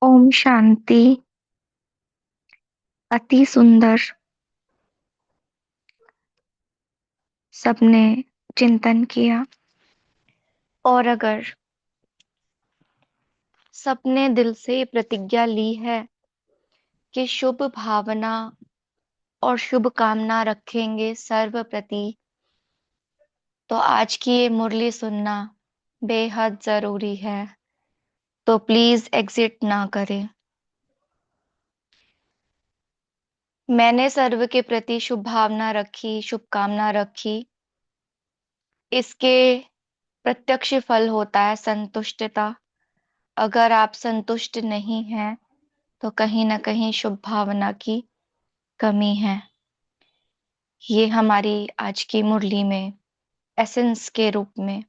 ओम शांति। अति सुंदर। सबने चिंतन किया और अगर सबने दिल से प्रतिज्ञा ली है कि शुभ भावना और शुभ कामना रखेंगे सर्व प्रति, तो आज की ये मुरली सुनना बेहद जरूरी है। तो प्लीज एग्जिट ना करें। मैंने सर्व के प्रति शुभ भावना रखी, शुभकामना रखी। इसके प्रत्यक्ष फल होता है संतुष्टता। अगर आप संतुष्ट नहीं हैं तो कहीं ना कहीं शुभ भावना की कमी है। ये हमारी आज की मुरली में एसेंस के रूप में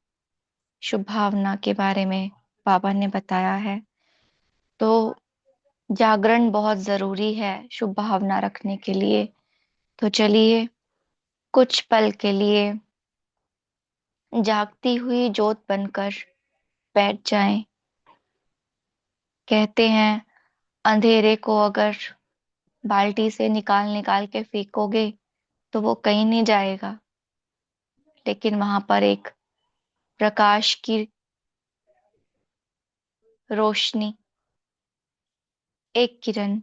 शुभ भावना के बारे में बाबा ने बताया है। तो जागरण बहुत जरूरी है शुभ भावना रखने के लिए। तो चलिए कुछ पल के लिए जागती हुई ज्योत बनकर बैठ जाएं। कहते हैं अंधेरे को अगर बाल्टी से निकाल निकाल के फेंकोगे तो वो कहीं नहीं जाएगा, लेकिन वहां पर एक प्रकाश की रोशनी, एक किरण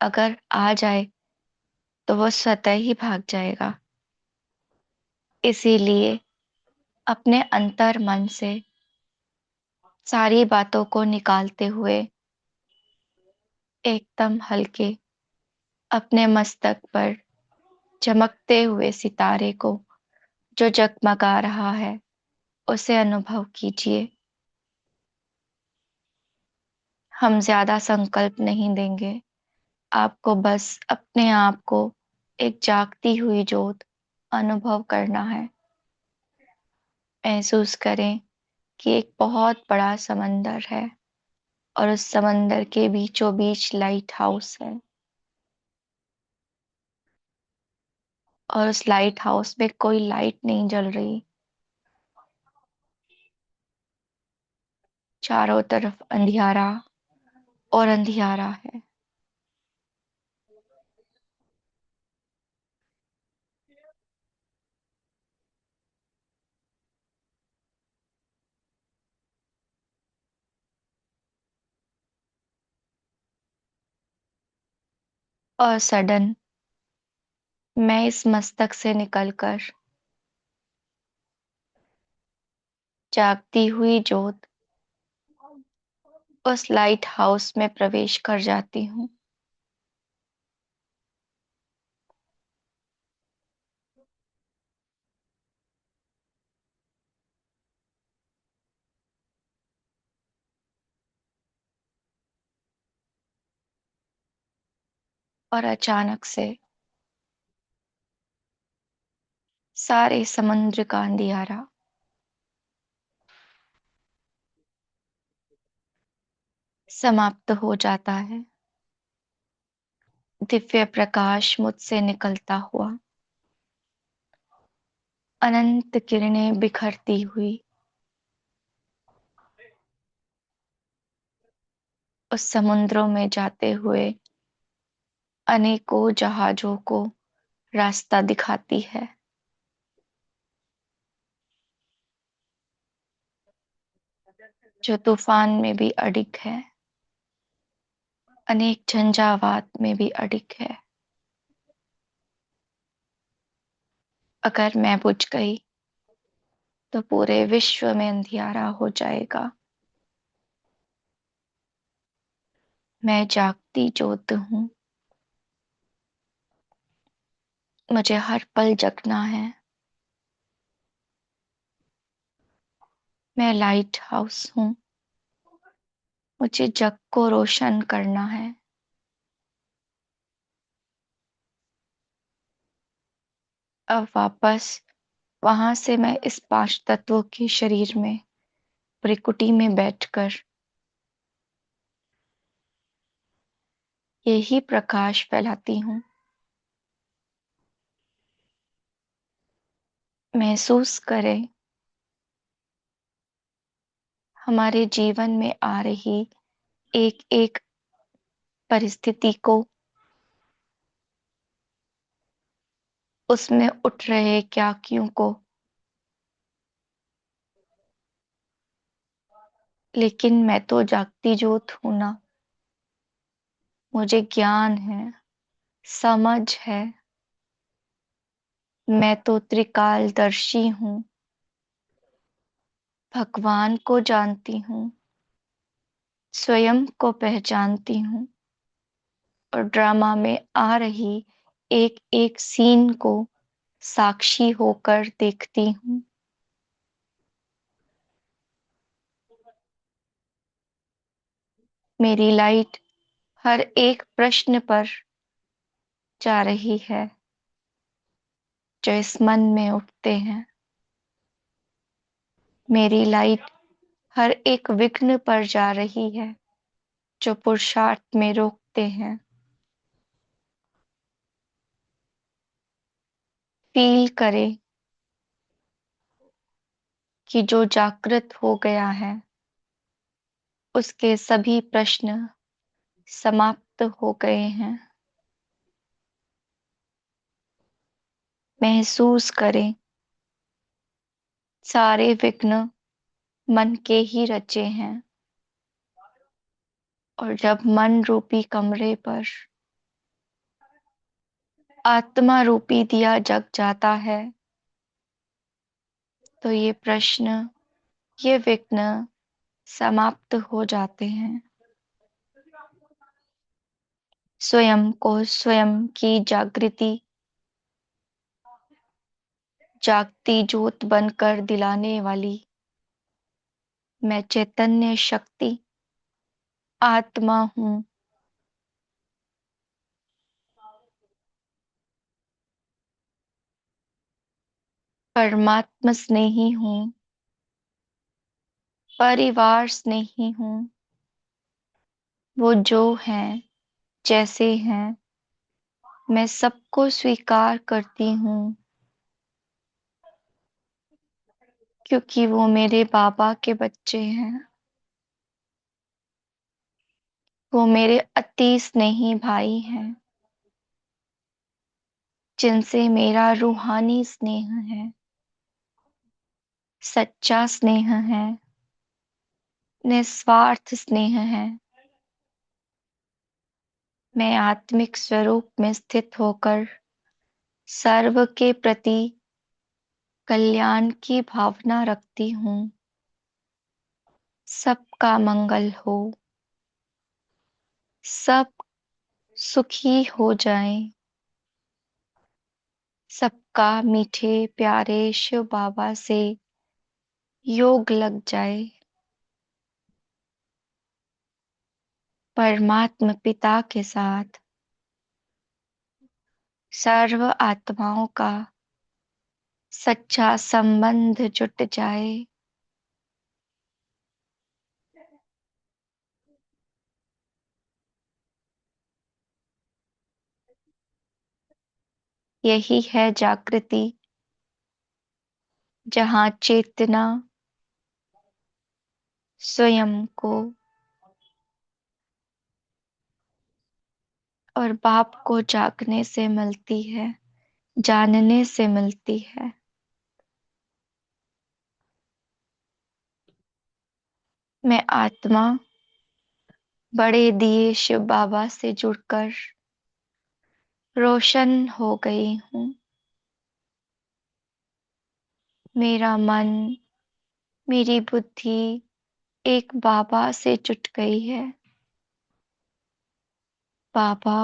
अगर आ जाए तो वो स्वतः ही भाग जाएगा। इसीलिए अपने अंतर मन से सारी बातों को निकालते हुए एकदम हल्के अपने मस्तक पर चमकते हुए सितारे को जो जगमगा रहा है उसे अनुभव कीजिए। हम ज्यादा संकल्प नहीं देंगे, आपको बस अपने आप को एक जागती हुई ज्योत अनुभव करना है। महसूस करें कि एक बहुत बड़ा समंदर है और उस समंदर के बीचों बीच लाइट हाउस है और उस लाइट हाउस में कोई लाइट नहीं जल रही। चारों तरफ अंधियारा और अंधियारा है। और सडन मैं इस मस्तक से निकलकर जागती हुई ज्योत उस लाइट हाउस में प्रवेश कर जाती हूँ। और अचानक से सारे समुद्र का अंधियारा समाप्त हो जाता है। दिव्य प्रकाश मुझसे निकलता हुआ अनंत किरणें बिखरती हुई उस समुद्रों में जाते हुए अनेकों जहाजों को रास्ता दिखाती है। जो तूफान में भी अडिग है, अनेक झंझावात में भी अडिग है। अगर मैं बुझ गई तो पूरे विश्व में अंधियारा हो जाएगा। मैं जागती ज्योत हूँ, मुझे हर पल जगना है। मैं लाइट हाउस हूँ, मुझे जग को रोशन करना है। अब वापस वहां से मैं इस पांच तत्वों के शरीर में त्रिकुटी में बैठकर यही प्रकाश फैलाती हूँ। महसूस करें हमारे जीवन में आ रही एक एक परिस्थिति को, उसमें उठ रहे क्या क्यों को। लेकिन मैं तो जागती जोत हूं ना, मुझे ज्ञान है, समझ है। मैं तो त्रिकालदर्शी हूँ, भगवान को जानती हूँ, स्वयं को पहचानती हूँ, और ड्रामा में आ रही एक एक सीन को साक्षी होकर देखती हूँ। मेरी लाइट हर एक प्रश्न पर जा रही है जो इस मन में उठते हैं। मेरी लाइट हर एक विघ्न पर जा रही है जो पुरुषार्थ में रोकते हैं। फील करे कि जो जागृत हो गया है उसके सभी प्रश्न समाप्त हो गए हैं। महसूस करें सारे विघ्न मन के ही रचे हैं, और जब मन रूपी कमरे पर आत्मा रूपी दिया जग जाता है तो ये प्रश्न, ये विघ्न समाप्त हो जाते हैं। स्वयं को स्वयं की जागृति जागती ज्योत बनकर दिलाने वाली मैं चैतन्य शक्ति आत्मा हूँ। परमात्मा स्नेही हूँ, परिवार स्नेही हूँ। वो जो हैं, जैसे हैं, मैं सबको स्वीकार करती हूँ, क्योंकि वो मेरे बाबा के बच्चे हैं। वो मेरे अति स्नेही भाई हैं, जिनसे मेरा रूहानी स्नेह है, सच्चा स्नेह है, निस्वार्थ स्नेह है। मैं आत्मिक स्वरूप में स्थित होकर सर्व के प्रति कल्याण की भावना रखती हूँ। सबका मंगल हो, सब सुखी हो जाएं, सबका मीठे प्यारे शिव बाबा से योग लग जाए। परमात्मा पिता के साथ सर्व आत्माओं का सच्चा संबंध जुट जाए। यही है जागृति, जहाँ चेतना स्वयं को और बाप को जागने से मिलती है, जानने से मिलती है। मैं आत्मा बड़े दिए शिव बाबा से जुड़कर रोशन हो गई हूँ। मेरा मन, मेरी बुद्धि एक बाबा से जुट गई है। बाबा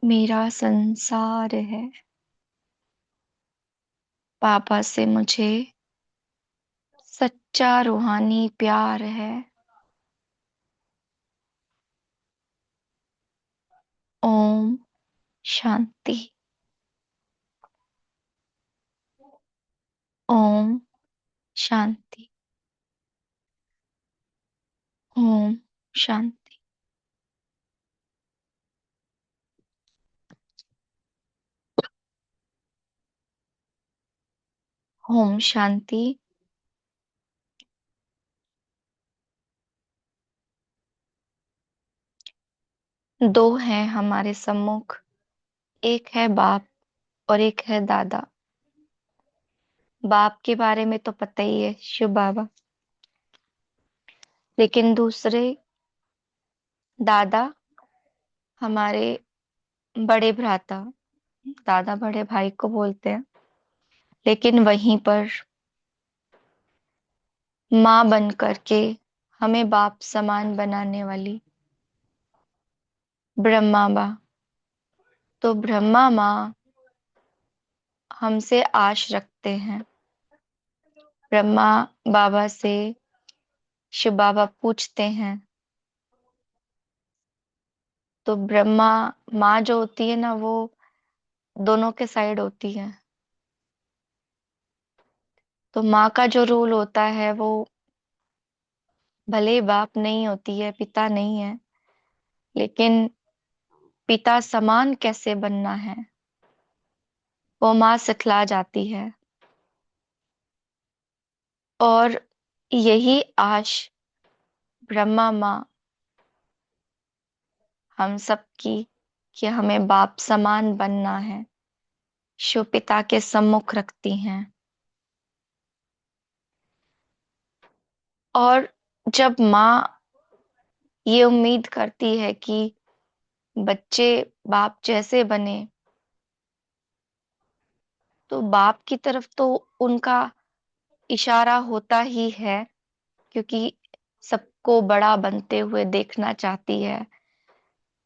मेरा संसार है। बाबा से मुझे सच्चा रूहानी प्यार है। ओम शांति। ओम शांति। ओम शांति। ओम शांति। दो हैं हमारे सम्मुख, एक है बाप और एक है दादा। बाप के बारे में तो पता ही है, शिव बाबा। लेकिन दूसरे दादा हमारे बड़े भ्राता, दादा बड़े भाई को बोलते हैं। लेकिन वहीं पर माँ बन करके हमें बाप समान बनाने वाली ब्रह्मा माँ। तो ब्रह्मा माँ हमसे आश रखते हैं। ब्रह्मा बाबा से शिव बाबा पूछते हैं। तो ब्रह्मा माँ जो होती है ना, वो दोनों के साइड होती है। तो माँ का जो रोल होता है वो भले बाप नहीं होती है, पिता नहीं है, लेकिन पिता समान कैसे बनना है वो माँ सिखला जाती है। और यही आश ब्रह्मा माँ हम सब की, कि हमें बाप समान बनना है, शिव पिता के सम्मुख रखती हैं। और जब माँ ये उम्मीद करती है कि बच्चे बाप जैसे बने, तो बाप की तरफ तो उनका इशारा होता ही है, क्योंकि सबको बड़ा बनते हुए देखना चाहती है।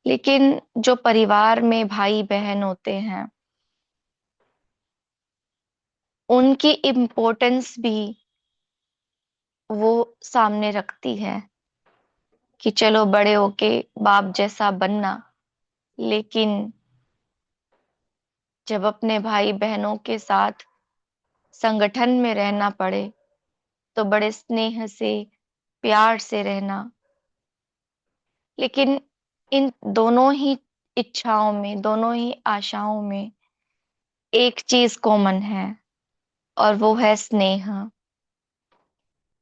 लेकिन जो परिवार में भाई बहन होते हैं, उनकी इम्पोर्टेंस भी वो सामने रखती है, कि चलो बड़े होके बाप जैसा बनना। लेकिन जब अपने भाई बहनों के साथ संगठन में रहना पड़े, तो बड़े स्नेह से, प्यार से रहना। लेकिन इन दोनों ही इच्छाओं में, दोनों ही आशाओं में एक चीज कॉमन है, और वो है स्नेह।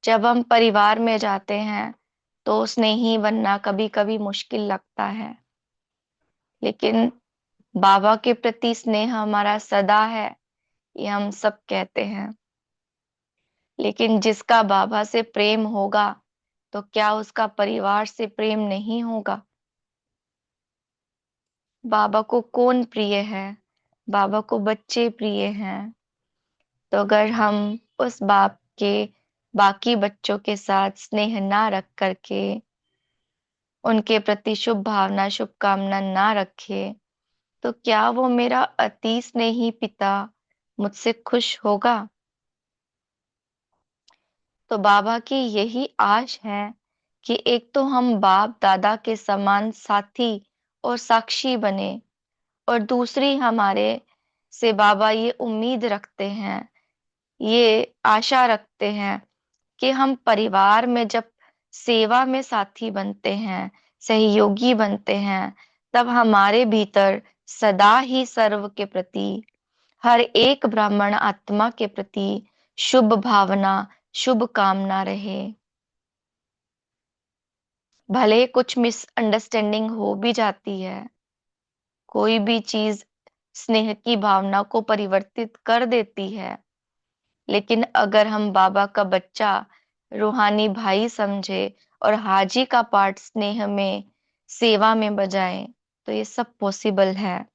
जब हम परिवार में जाते हैं तो स्नेही बनना कभी कभी मुश्किल लगता है, लेकिन बाबा के प्रति स्नेह हमारा सदा है, ये हम सब कहते हैं। लेकिन जिसका बाबा से प्रेम होगा, तो क्या उसका परिवार से प्रेम नहीं होगा? बाबा को कौन प्रिय है? बाबा को बच्चे प्रिय हैं। तो अगर हम उस बाप के बाकी बच्चों के साथ स्नेह ना रख करके, उनके प्रति शुभ भावना, शुभकामना ना रखे, तो क्या वो मेरा अति स्नेही पिता मुझसे खुश होगा? तो बाबा की यही आश है कि एक तो हम बाप दादा के समान साथी और साक्षी बने, और दूसरी हमारे से बाबा ये उम्मीद रखते हैं, ये आशा रखते हैं कि हम परिवार में जब सेवा में साथी बनते हैं, सहयोगी बनते हैं, तब हमारे भीतर सदा ही सर्व के प्रति, हर एक ब्राह्मण आत्मा के प्रति शुभ भावना, शुभ कामना रहे। भले कुछ मिसअंडरस्टैंडिंग हो भी जाती है, कोई भी चीज स्नेह की भावना को परिवर्तित कर देती है, लेकिन अगर हम बाबा का बच्चा रूहानी भाई समझे और हाजी का पार्ट स्नेह में, सेवा में बजाएं, तो ये सब पॉसिबल है।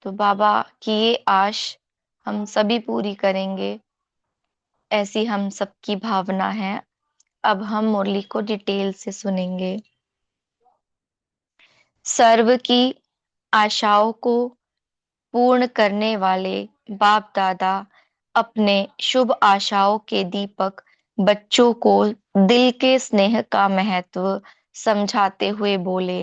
तो बाबा की ये आश हम सभी पूरी करेंगे, ऐसी हम सबकी भावना है। अब हम मुरली को डिटेल से सुनेंगे। सर्व की आशाओं को पूर्ण करने वाले बाप दादा अपने शुभ आशाओं के दीपक बच्चों को दिल के स्नेह का महत्व समझाते हुए बोले।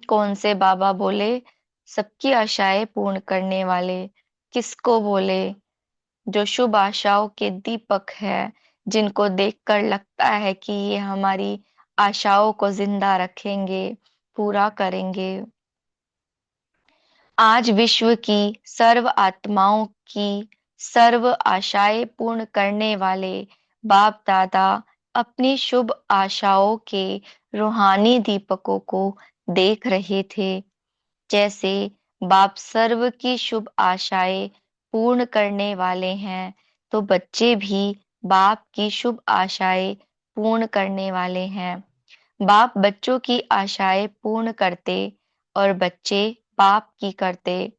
कौन से बाबा बोले? सबकी आशाएं पूर्ण करने वाले। किसको बोले? जो शुभ आशाओं के दीपक है, जिनको देखकर लगता है कि ये हमारी आशाओं को जिंदा रखेंगे, पूरा करेंगे। आज विश्व की सर्व आत्माओं की सर्व आशाएं पूर्ण करने वाले बाप दादा अपनी शुभ आशाओं के रूहानी दीपकों को देख रहे थे। जैसे बाप सर्व की शुभ आशाएं पूर्ण करने वाले हैं, तो बच्चे भी बाप की शुभ आशाएं पूर्ण करने वाले हैं। बाप बच्चों की आशाएं पूर्ण करते और बच्चे बाप की करते।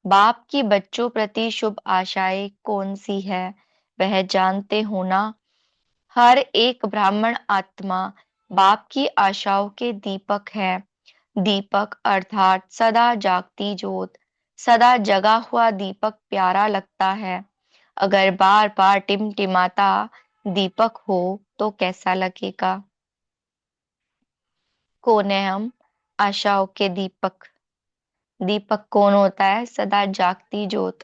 बाप की बच्चों प्रति शुभ आशाएं कौन सी है, वह जानते हो ना। हर एक ब्राह्मण आत्मा बाप की आशाओं के दीपक है। दीपक अर्थात सदा जागती ज्योत। सदा जगा हुआ दीपक प्यारा लगता है। अगर बार बार टिमटिमाता दीपक हो तो कैसा लगेगा। कौन है हम? आशाओं के दीपक। दीपक कौन होता है? सदा जागती ज्योत।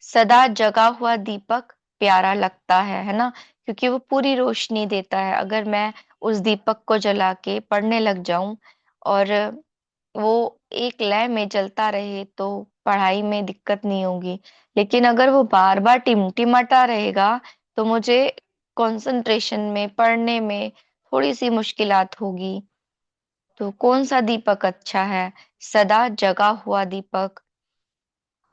सदा जगा हुआ दीपक प्यारा लगता है ना, क्योंकि वो पूरी रोशनी देता है। अगर मैं उस दीपक को जला के पढ़ने लग जाऊं और वो एक लय में जलता रहे तो पढ़ाई में दिक्कत नहीं होगी। लेकिन अगर वो बार बार टिमटिमाता रहेगा तो मुझे कंसंट्रेशन में, पढ़ने में थोड़ी सी मुश्किलात होगी। तो कौन सा दीपक अच्छा है? सदा जगा हुआ दीपक।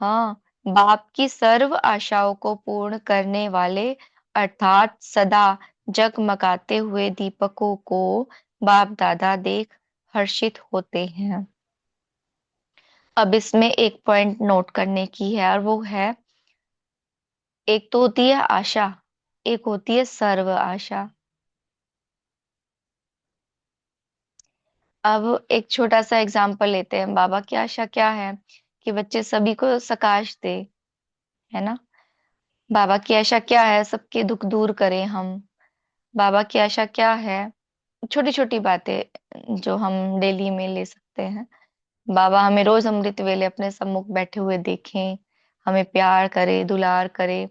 हाँ, बाप की सर्व आशाओं को पूर्ण करने वाले अर्थात सदा जगमगाते हुए दीपकों को बाप दादा देख हर्षित होते हैं। अब इसमें एक पॉइंट नोट करने की है, और वो है, एक तो होती है आशा, एक होती है सर्व आशा। अब एक छोटा सा एग्जांपल लेते हैं। बाबा की आशा क्या है? कि बच्चे सभी को सकाश दे, है ना। बाबा की आशा क्या है? सबके दुख दूर करें हम। बाबा की आशा क्या है? छोटी छोटी बातें जो हम डेली में ले सकते हैं। बाबा हमें रोज अमृत वेले अपने सम्मुख बैठे हुए देखें, हमें प्यार करे, दुलार करे।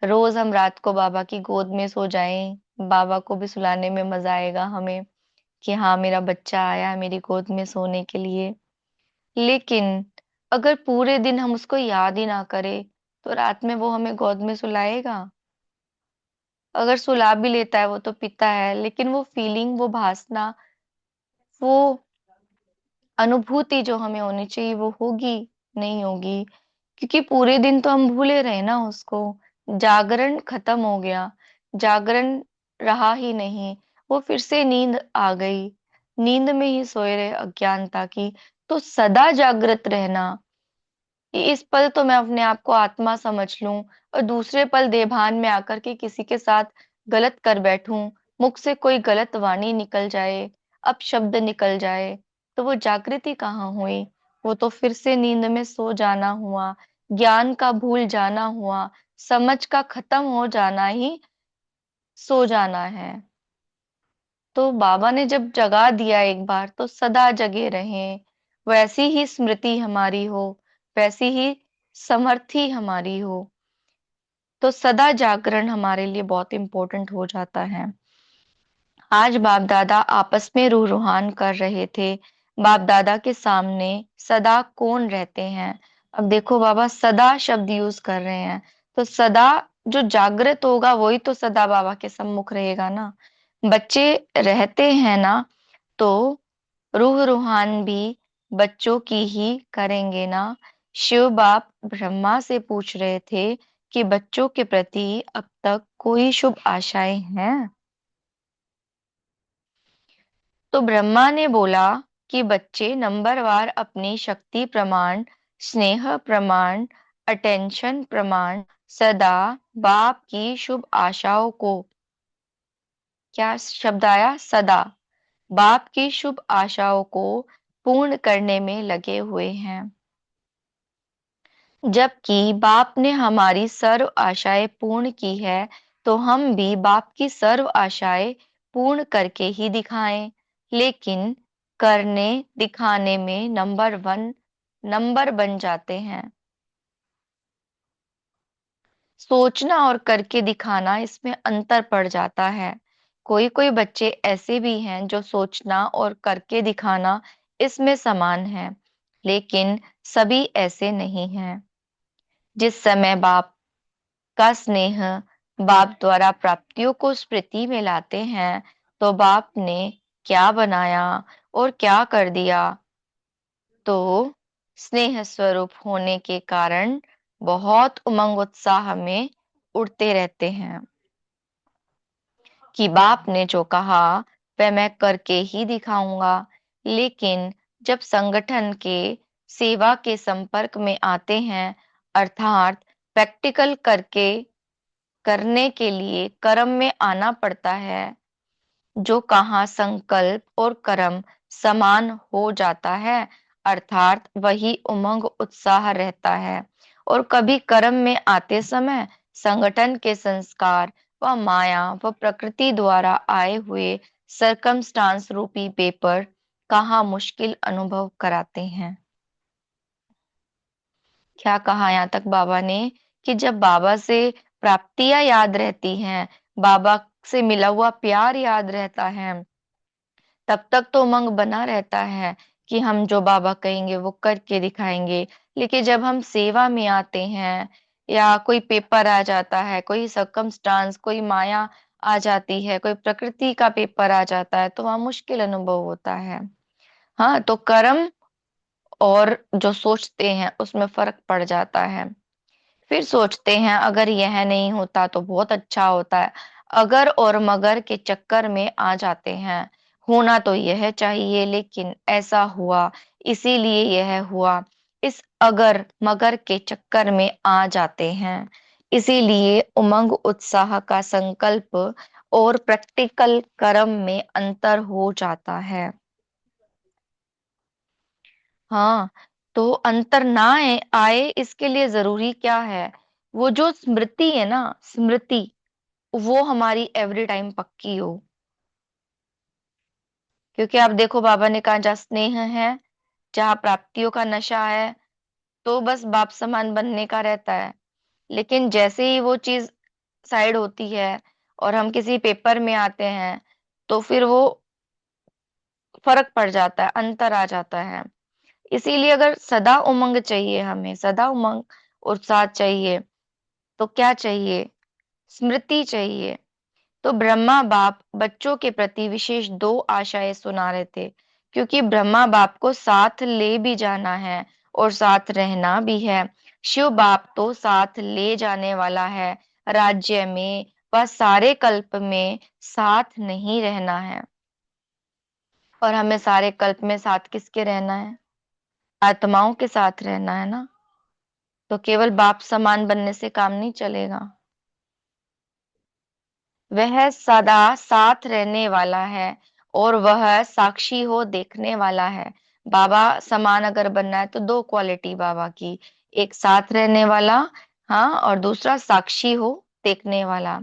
रोज हम रात को बाबा की गोद में सो जाएं, बाबा को भी सुलाने में मजा आएगा हमें, कि हाँ मेरा बच्चा आया है मेरी गोद में सोने के लिए। लेकिन अगर पूरे दिन हम उसको याद ही ना करें तो रात में वो हमें गोद में सुलाएगा? अगर सुला भी लेता है वो तो पिता है, लेकिन वो फीलिंग, वो भासना, वो अनुभूति जो हमें होनी चाहिए वो होगी? नहीं होगी, क्योंकि पूरे दिन तो हम भूले रहे ना उसको। जागरण खत्म हो गया, जागरण रहा ही नहीं। वो फिर से नींद आ गई, नींद में ही सोए रहे अज्ञानता की। तो सदा जागृत रहना, कि इस पल तो मैं अपने आप को आत्मा समझ लूं और दूसरे पल देभान में आकर के किसी के साथ गलत कर बैठूं, मुख से कोई गलत वाणी निकल जाए, अपशब्द निकल जाए, तो वो जागृति कहाँ हुई? वो तो फिर से नींद में सो जाना हुआ, ज्ञान का भूल जाना हुआ, समझ का खत्म हो जाना ही सो जाना है। तो बाबा ने जब जगा दिया एक बार, तो सदा जगे रहें। वैसी ही स्मृति हमारी हो, वैसी ही समर्थी हमारी हो। तो सदा जागरण हमारे लिए बहुत इंपॉर्टेंट हो जाता है। आज बाप दादा आपस में रूह रुहान कर रहे थे। बाप दादा के सामने सदा कौन रहते हैं? अब देखो, बाबा सदा शब्द यूज कर रहे हैं, तो सदा जो जागृत होगा वही तो सदा बाबा के सम्मुख रहेगा ना। बच्चे रहते हैं ना, तो रूह रूहान भी बच्चों की ही करेंगे ना। शिव बाप ब्रह्मा से पूछ रहे थे कि बच्चों के प्रति अब तक कोई शुभ आशाएं हैं? तो ब्रह्मा ने बोला कि बच्चे नंबरवार अपनी शक्ति प्रमाण, स्नेह प्रमाण, अटेंशन प्रमाण सदा बाप की शुभ आशाओं को, क्या शब्द आया? सदा बाप की शुभ आशाओं को पूर्ण करने में लगे हुए हैं। जबकि बाप ने हमारी सर्व आशाएं पूर्ण की है, तो हम भी बाप की सर्व आशाएं पूर्ण करके ही दिखाएं। लेकिन करने दिखाने में नंबर वन नंबर बन जाते हैं। सोचना और करके दिखाना, इसमें अंतर पड़ जाता है। कोई कोई बच्चे ऐसे भी हैं जो सोचना और करके दिखाना इसमें समान है, लेकिन सभी ऐसे नहीं हैं। जिस समय बाप का स्नेह बाप द्वारा प्राप्तियों को स्मृति में लाते हैं, तो बाप ने क्या बनाया और क्या कर दिया। तो स्नेह स्वरूप होने के कारण बहुत उमंग उत्साह में उड़ते रहते हैं कि बाप ने जो कहा वह मैं करके ही दिखाऊंगा। लेकिन जब संगठन के सेवा के संपर्क में आते हैं, अर्थात प्रैक्टिकल करके करने के लिए कर्म में आना पड़ता है, जो कहाँ संकल्प और कर्म समान हो जाता है, अर्थात वही उमंग उत्साह रहता है। और कभी कर्म में आते समय संगठन के संस्कार व माया व प्रकृति द्वारा आए हुए सरकमस्टांस रूपी पेपर कहाँ मुश्किल अनुभव कराते हैं। क्या कहा यहाँ तक बाबा ने कि जब बाबा से प्राप्तियां याद रहती हैं, बाबा से मिला हुआ प्यार याद रहता है, तब तक तो उमंग बना रहता है कि हम जो बाबा कहेंगे वो करके दिखाएंगे। लेकिन जब हम सेवा में आते हैं या कोई पेपर आ जाता है, कोई सर्कमस्टांस, कोई माया आ जाती है, कोई प्रकृति का पेपर आ जाता है, तो वहां मुश्किल अनुभव होता है। हाँ, तो कर्म और जो सोचते हैं उसमें फर्क पड़ जाता है। फिर सोचते हैं अगर यह नहीं होता तो बहुत अच्छा होता है। अगर और मगर के चक्कर में आ जाते हैं। होना तो यह चाहिए लेकिन ऐसा हुआ, इसीलिए यह हुआ। इस अगर मगर के चक्कर में आ जाते हैं। इसीलिए उमंग उत्साह का संकल्प और प्रैक्टिकल कर्म में अंतर हो जाता है। हाँ, तो अंतर ना आए इसके लिए जरूरी क्या है? वो जो स्मृति है ना, स्मृति, वो हमारी एवरी टाइम पक्की हो। क्योंकि आप देखो बाबा ने कहा जहाँ स्नेह है, जहाँ प्राप्तियों का नशा है, तो बस बाप समान बनने का रहता है। लेकिन जैसे ही वो चीज साइड होती है और हम किसी पेपर में आते हैं, तो फिर वो फर्क पड़ जाता है, अंतर आ जाता है। इसीलिए अगर सदा उमंग चाहिए, हमें सदा उमंग उत्साह चाहिए, तो क्या चाहिए? स्मृति चाहिए। तो ब्रह्मा बाप बच्चों के प्रति विशेष दो आशाएं सुना रहे थे, क्योंकि ब्रह्मा बाप को साथ ले भी जाना है और साथ रहना भी है। शिव बाप तो साथ ले जाने वाला है, राज्य में व सारे कल्प में साथ नहीं रहना है। और हमें सारे कल्प में साथ किसके रहना है? आत्माओं के साथ रहना है ना। तो केवल बाप समान बनने से काम नहीं चलेगा। वह सदा साथ रहने वाला है और वह साक्षी हो देखने वाला है। बाबा समान अगर बनना है तो दो क्वालिटी बाबा की, एक साथ रहने वाला, हाँ, और दूसरा साक्षी हो देखने वाला।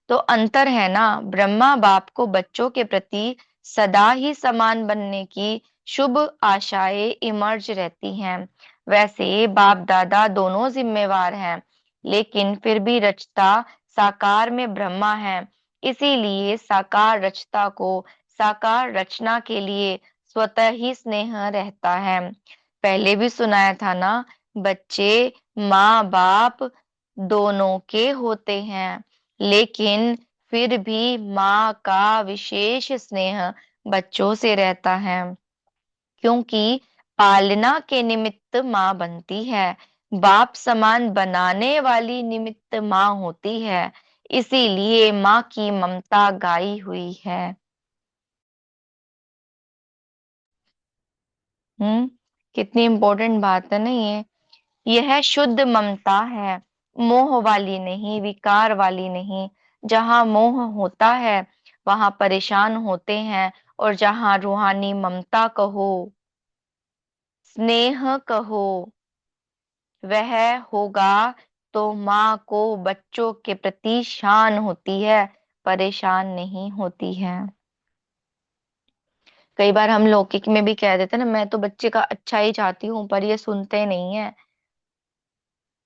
तो अंतर है ना, ब्रह्मा बाप को बच्चों के प्रति सदा ही समान बनने की शुभ आशाएं इमर्ज रहती हैं। वैसे बाप दादा दोनों जिम्मेवार हैं, लेकिन फिर भी रचता साकार में ब्रह्मा है। इसीलिए साकार रचता को साकार रचना के लिए स्वतः ही स्नेह रहता है। पहले भी सुनाया था ना, बच्चे माँ बाप दोनों के होते हैं, लेकिन फिर भी माँ का विशेष स्नेह बच्चों से रहता है, क्योंकि पालना के निमित्त माँ बनती है, बाप समान बनाने वाली निमित्त माँ होती है। इसीलिए माँ की ममता गाई हुई है। कितनी इंपॉर्टेंट बात है ना ये। यह शुद्ध ममता है, मोह वाली नहीं, विकार वाली नहीं। जहां मोह होता है वहां परेशान होते हैं, और जहां रूहानी ममता कहो, स्नेह कहो, वह होगा, तो माँ को बच्चों के प्रति शान होती है, परेशान नहीं होती है। कई बार हम लौकिक में भी कह देते हैं ना, मैं तो बच्चे का अच्छा ही चाहती हूँ, पर ये सुनते नहीं है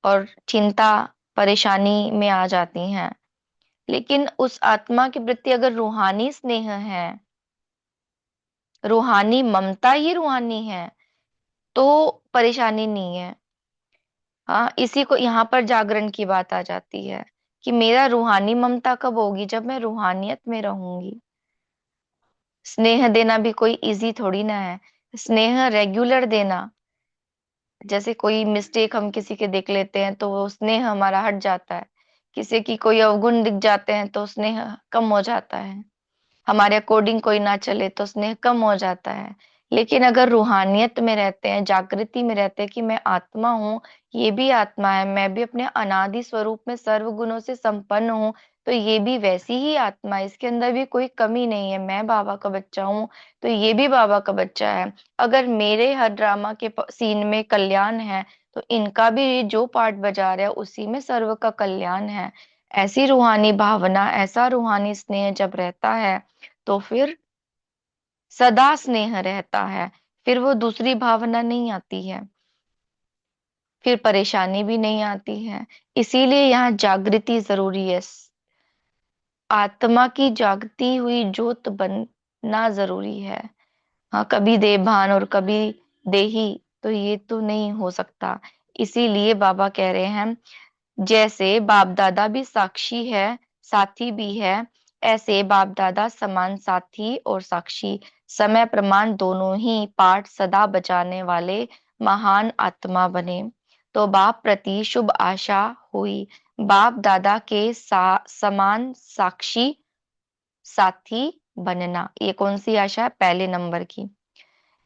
और चिंता परेशानी में आ जाती हैं। लेकिन उस आत्मा के प्रति अगर रूहानी स्नेह है, रूहानी ममता ही रूहानी है, तो परेशानी नहीं है। हाँ, इसी को यहाँ पर जागरण की बात आ जाती है कि मेरा रूहानी ममता कब होगी? जब मैं रूहानियत में रहूंगी। स्नेह देना भी कोई इजी थोड़ी ना है। स्नेह रेगुलर देना, जैसे कोई मिस्टेक हम किसी के देख लेते हैं तो वो स्नेह हमारा हट जाता है, किसी की कोई अवगुण दिख जाते हैं तो स्नेह कम हो जाता है, हमारे अकॉर्डिंग कोई ना चले तो स्नेह कम हो जाता है। लेकिन अगर रूहानियत में रहते हैं, जागृति में रहते हैं कि मैं आत्मा हूँ, ये भी आत्मा है, मैं भी अपने अनादि स्वरूप में सर्व गुणों से संपन्न हूँ, तो ये भी वैसी ही आत्मा है, इसके अंदर भी कोई कमी नहीं है। मैं बाबा का बच्चा हूँ तो ये भी बाबा का बच्चा है। अगर मेरे हर ड्रामा के सीन में कल्याण है, तो इनका भी जो पार्ट बजा रहा है उसी में सर्व का कल्याण है। ऐसी रूहानी भावना, ऐसा रूहानी स्नेह जब रहता है तो फिर सदा स्नेह रहता है, फिर वो दूसरी भावना नहीं आती है, फिर परेशानी भी नहीं आती है। इसीलिए यहाँ जागृति जरूरी है, आत्मा की जागती हुई ज्योत बनना जरूरी है। हाँ, कभी देभान और कभी देही, तो ये तो नहीं हो सकता। इसीलिए बाबा कह रहे हैं, जैसे बाप दादा भी साक्षी है, साथी भी है, ऐसे बाप दादा समान साथी और साक्षी, समय प्रमाण दोनों ही पाठ सदा बचाने वाले महान आत्मा बने। तो बाप प्रति शुभ आशा हुई, बाप दादा के समान साक्षी साथी बनना। ये कौन सी आशा है? पहले नंबर की।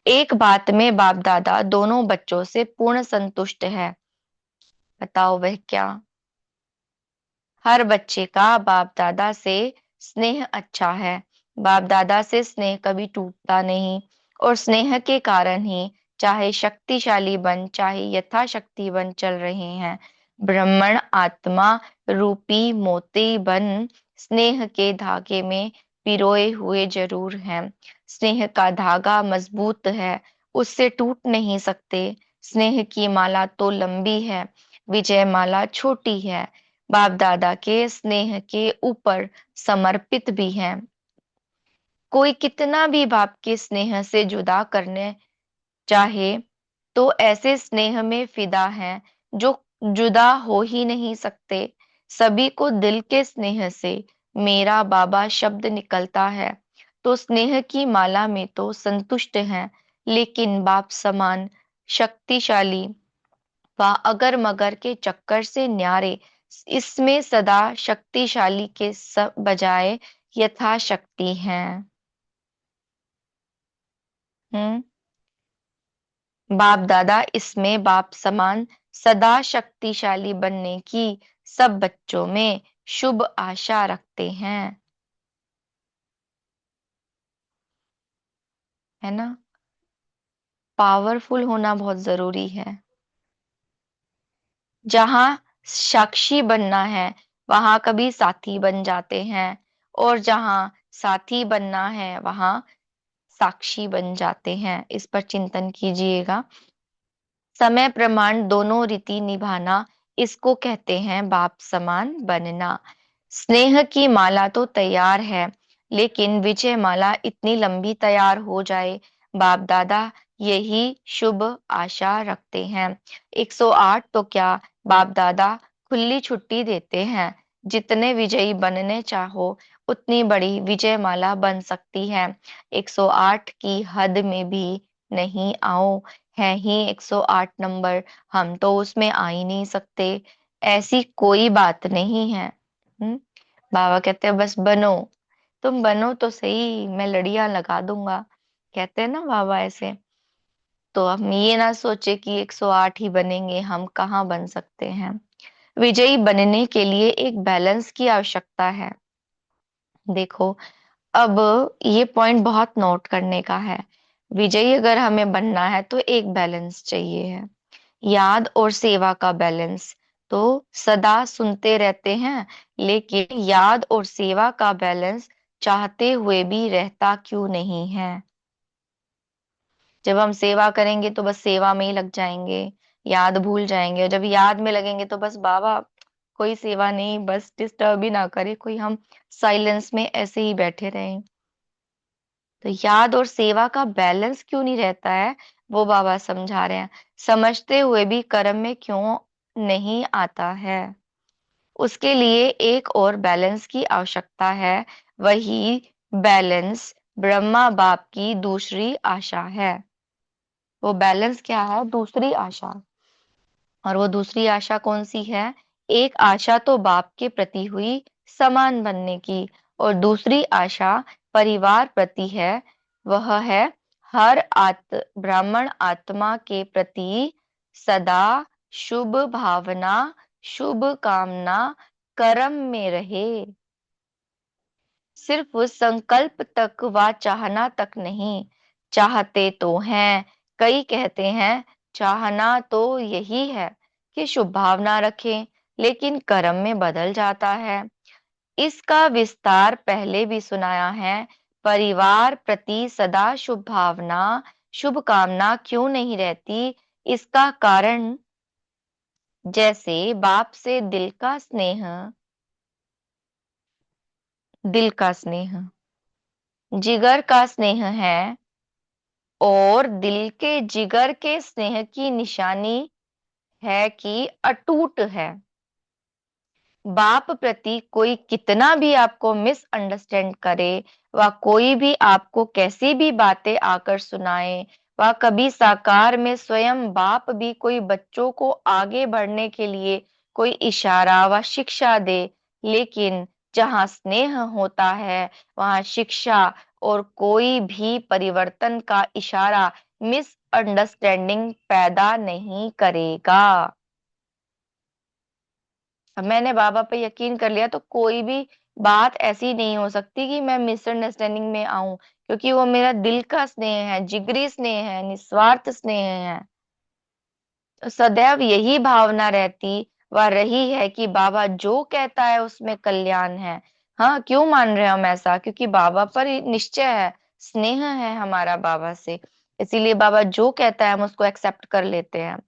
एक बात में बाप दादा दोनों बच्चों से पूर्ण संतुष्ट है। बताओ वह क्या? हर बच्चे का बाप दादा से स्नेह अच्छा है। बाप दादा से स्नेह कभी टूटता नहीं, और स्नेह के कारण ही चाहे शक्तिशाली बन, चाहे यथाशक्ति बन चल रहे हैं, ब्राह्मण आत्मा रूपी मोती बन स्नेह के धागे में पिरोए हुए जरूर हैं। स्नेह का धागा मजबूत है, उससे टूट नहीं सकते। स्नेह की माला तो लंबी है, विजय माला छोटी है। बाप दादा के स्नेह के ऊपर समर्पित भी हैं। कोई कितना भी बाप के स्नेह से जुदा करने चाहे, तो ऐसे स्नेह में फिदा हैं जो जुदा हो ही नहीं सकते। सभी को दिल के स्नेह से मेरा बाबा शब्द निकलता है, तो स्नेह की माला में तो संतुष्ट हैं। लेकिन बाप समान शक्तिशाली व अगर मगर के चक्कर से न्यारे, इसमें सदा शक्तिशाली के सब बजाय यथाशक्ति हैं। हम्म। बाप दादा इसमें बाप समान सदा शक्तिशाली बनने की सब बच्चों में शुभ आशा रखते हैं। है ना? पावरफुल होना बहुत जरूरी है। जहां साक्षी बनना है, वहां कभी साथी बन जाते हैं, और जहां साथी बनना है वहां साक्षी बन जाते हैं। इस पर चिंतन कीजिएगा। समय प्रमाण दोनों रीति निभाना, इसको कहते हैं बाप समान बनना। स्नेह की माला तो तैयार है, लेकिन विजय माला इतनी लंबी तैयार हो जाए, बाप दादा यही शुभ आशा रखते हैं। 108 तो क्या, बाप दादा खुली छुट्टी देते हैं। जितने विजयी बनने चाहो, उतनी बड़ी विजय माला बन सकती है। 108 की हद में भी नहीं आओ, है ही 108 नंबर, हम तो उसमें आ ही नहीं सकते। ऐसी कोई बात नहीं है। हम्म। बाबा कहते हैं बस बनो, तुम बनो तो सही, मैं लड़ियां लगा दूंगा। कहते हैं ना बाबा ऐसे। तो हम ये ना सोचे कि 108 ही बनेंगे, हम कहाँ बन सकते हैं। विजयी बनने के लिए एक बैलेंस की आवश्यकता है। देखो, अब ये पॉइंट बहुत नोट करने का है। विजयी अगर हमें बनना है तो एक बैलेंस चाहिए है, याद और सेवा का बैलेंस। तो सदा सुनते रहते हैं, लेकिन याद और सेवा का बैलेंस चाहते हुए भी रहता क्यों नहीं है? जब हम सेवा करेंगे तो बस सेवा में ही लग जाएंगे, याद भूल जाएंगे, और जब याद में लगेंगे तो बस बाबा कोई सेवा नहीं, बस डिस्टर्ब ही ना करे कोई, हम साइलेंस में ऐसे ही बैठे रहें। तो याद और सेवा का बैलेंस क्यों नहीं रहता है, वो बाबा समझा रहे हैं। समझते हुए भी कर्म में क्यों नहीं आता है? उसके लिए एक और बैलेंस की आवश्यकता है। वही बैलेंस ब्रह्मा बाप की दूसरी आशा है। वो बैलेंस क्या है? दूसरी आशा। और वो दूसरी आशा कौन सी है? एक आशा तो बाप के प्रति हुई समान बनने की, और दूसरी आशा परिवार प्रति है। वह है हर ब्राह्मण आत्मा के प्रति सदा शुभ भावना, शुभ कामना कर्म में रहे। सिर्फ संकल्प तक व चाहना तक नहीं। चाहते तो हैं, कई कहते हैं चाहना तो यही है कि शुभ भावना रखें, लेकिन कर्म में बदल जाता है। इसका विस्तार पहले भी सुनाया है। परिवार प्रति सदा शुभ भावना, शुभ कामना क्यों नहीं रहती? इसका कारण जैसे बाप से दिल का स्नेह, जिगर का स्नेह है, और दिल के जिगर के स्नेह की निशानी है कि अटूट है। बाप प्रति कोई कितना भी आपको मिसअंडरस्टैंड करे, व कोई भी आपको कैसी भी बातें आकर सुनाए, व कभी साकार में स्वयं बाप भी कोई बच्चों को आगे बढ़ने के लिए कोई इशारा व शिक्षा दे, लेकिन जहाँ स्नेह होता है वहाँ शिक्षा और कोई भी परिवर्तन का इशारा मिसअंडरस्टैंडिंग पैदा नहीं करेगा। अब मैंने बाबा पे यकीन कर लिया तो कोई भी बात ऐसी नहीं हो सकती कि मैं मिसअंडरस्टैंडिंग में आऊं, क्योंकि वो मेरा दिल का स्नेह है, जिगरी स्नेह है, निस्वार्थ स्नेह है। तो सदैव यही भावना रहती व रही है कि बाबा जो कहता है उसमें कल्याण है। हाँ, क्यों मान रहे हैं हम ऐसा? क्योंकि बाबा पर ही निश्चय है, स्नेह है हमारा बाबा से, इसीलिए बाबा जो कहता है हम उसको एक्सेप्ट कर लेते हैं।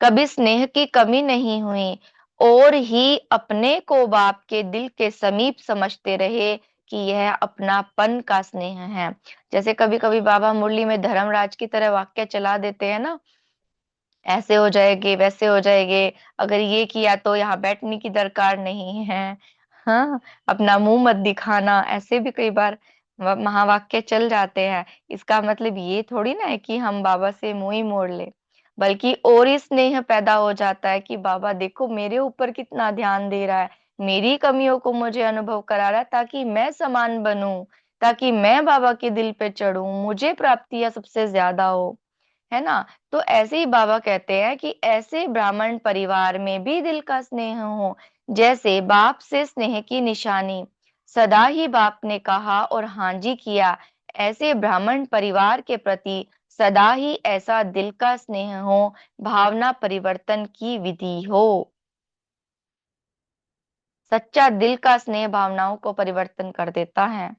कभी स्नेह की कमी नहीं हुई, और ही अपने को बाप के दिल के समीप समझते रहे कि यह अपनापन का स्नेह है। जैसे कभी कभी बाबा मुरली में धर्मराज की तरह वाक्य चला देते हैं ना, ऐसे हो जाएंगे, वैसे हो जाएंगे, अगर ये किया तो यहाँ बैठने की दरकार नहीं है। हाँ, अपना मुंह मत दिखाना, ऐसे भी कई बार महावाक्य चल जाते हैं। इसका मतलब ये थोड़ी ना है कि हम बाबा से मुंह ही मोड़ ले, बल्कि और ही स्नेह पैदा हो जाता है कि बाबा देखो मेरे ऊपर कितना ध्यान दे रहा है, मेरी कमियों को मुझे अनुभव करा रहा है, ताकि मैं समान बनूं, ताकि मैं बाबा के दिल पे चढ़ूं, मुझे प्राप्तियां सबसे ज्यादा हो, है ना? तो ऐसे ही बाबा कहते हैं कि ऐसे ब्राह्मण परिवार में भी दिल का स्नेह हो, जैसे बाप से स्नेह की निशानी सदा ही बाप ने कहा और हाँ जी किया, ऐसे ब्राह्मण परिवार के प्रति सदा ही ऐसा दिल का स्नेह हो, भावना परिवर्तन की विधि हो। सच्चा दिल का स्नेह भावनाओं को परिवर्तन कर देता है।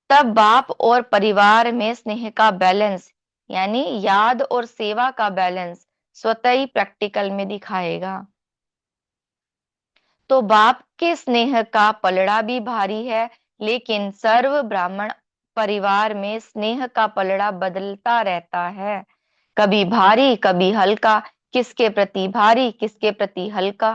तब बाप और परिवार में स्नेह का बैलेंस, यानी याद और सेवा का बैलेंस स्वतः ही प्रैक्टिकल में दिखाएगा। तो बाप के स्नेह का पलड़ा भी भारी है, लेकिन सर्व ब्राह्मण परिवार में स्नेह का पलड़ा बदलता रहता है, कभी भारी कभी हल्का। किसके प्रति भारी, किसके प्रति हल्का?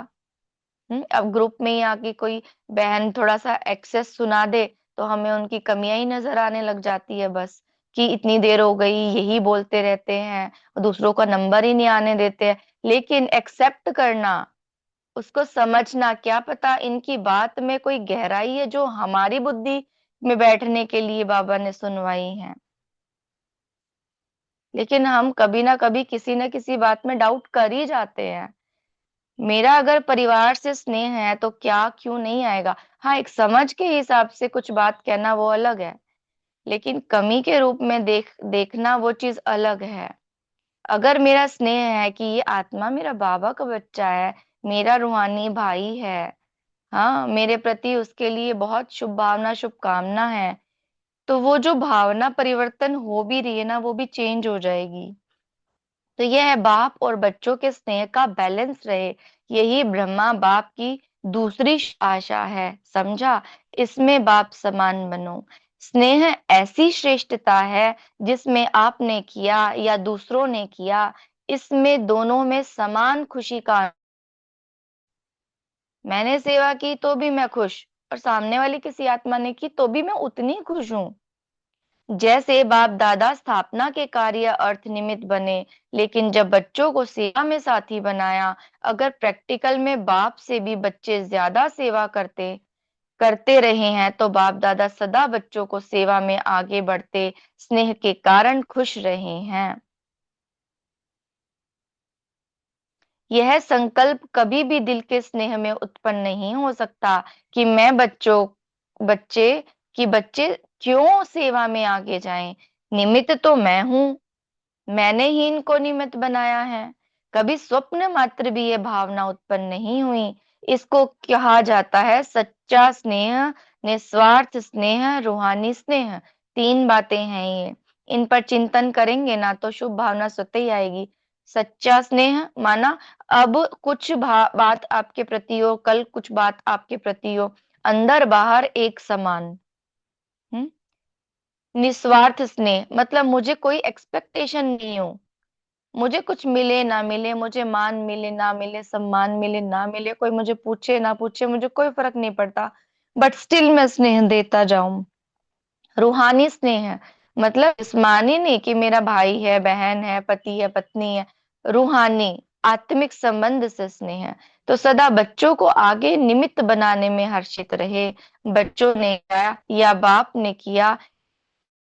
अब ग्रुप में ही आके कोई बहन थोड़ा सा एक्सेस सुना दे तो हमें उनकी कमियां ही नजर आने लग जाती है, बस कि इतनी देर हो गई यही बोलते रहते हैं, और दूसरों का नंबर ही नहीं आने देते हैं। लेकिन एक्सेप्ट करना, उसको समझना, क्या पता इनकी बात में कोई गहराई है जो हमारी बुद्धि में बैठने के लिए बाबा ने सुनवाई है। लेकिन हम कभी ना कभी किसी न किसी बात में डाउट कर ही जाते हैं। मेरा अगर परिवार से स्नेह है तो क्या क्यों नहीं आएगा? हाँ, एक समझ के हिसाब से कुछ बात कहना वो अलग है, लेकिन कमी के रूप में देखना वो चीज अलग है। अगर मेरा स्नेह है कि ये आत्मा मेरा बाबा का बच्चा है, मेरा रूहानी भाई है, हाँ, मेरे प्रति उसके लिए बहुत शुभ भावना, शुभकामना है, तो वो जो भावना परिवर्तन हो भी रही है ना, वो भी चेंज हो जाएगी। तो यह है बाप और बच्चों के स्नेह का बैलेंस रहे, यही ब्रह्मा बाप की दूसरी आशा है, समझा? इसमें बाप समान बनो। स्नेह ऐसी श्रेष्ठता है जिसमें आपने किया या दूसरों ने किया, इसमें दोनों में समान खुशी का। मैंने सेवा की तो भी मैं खुश, और सामने वाली किसी आत्मा ने की तो भी मैं उतनी खुश हूं। जैसे बाप दादा स्थापना के कार्य अर्थ निमित्त बने, लेकिन जब बच्चों को सेवा में साथी बनाया, अगर प्रैक्टिकल में बाप से भी बच्चे ज्यादा सेवा करते करते रहे हैं, तो बाप दादा सदा बच्चों को सेवा में आगे बढ़ते स्नेह के कारण खुश रहे हैं। यह संकल्प कभी भी दिल के स्नेह में उत्पन्न नहीं हो सकता कि मैं बच्चे बच्चे क्यों सेवा में आगे जाएं। निमित्त तो मैं हूं, मैंने ही इनको निमित्त बनाया है। कभी स्वप्न मात्र भी यह भावना उत्पन्न नहीं हुई। इसको कहा जाता है सच्चा स्नेह, निस्वार्थ स्नेह, रूहानी स्नेह। तीन बातें हैं ये। इन पर चिंतन करेंगे ना तो शुभ भावना स्वतः ही आएगी। सच्चा स्नेह माना अब कुछ बात आपके प्रति हो, कल कुछ बात आपके प्रति हो, अंदर बाहर एक समान। हम्म। निस्वार्थ स्नेह मतलब मुझे कोई एक्सपेक्टेशन नहीं हो, मुझे कुछ मिले ना मिले, मुझे मान मिले ना मिले, सम्मान मिले ना मिले, कोई मुझे पूछे ना पूछे, मुझे कोई फर्क नहीं पड़ता, बट स्टिल मैं स्नेह देता जाऊं। रूहानी स्नेह है मतलब जिस्मानी नहीं कि मेरा भाई है, बहन है, पति है, पत्नी है। रूहानी आत्मिक संबंध से स्नेह है। तो सदा बच्चों को आगे निमित्त बनाने में हर्षित रहे। बच्चों ने किया या बाप ने किया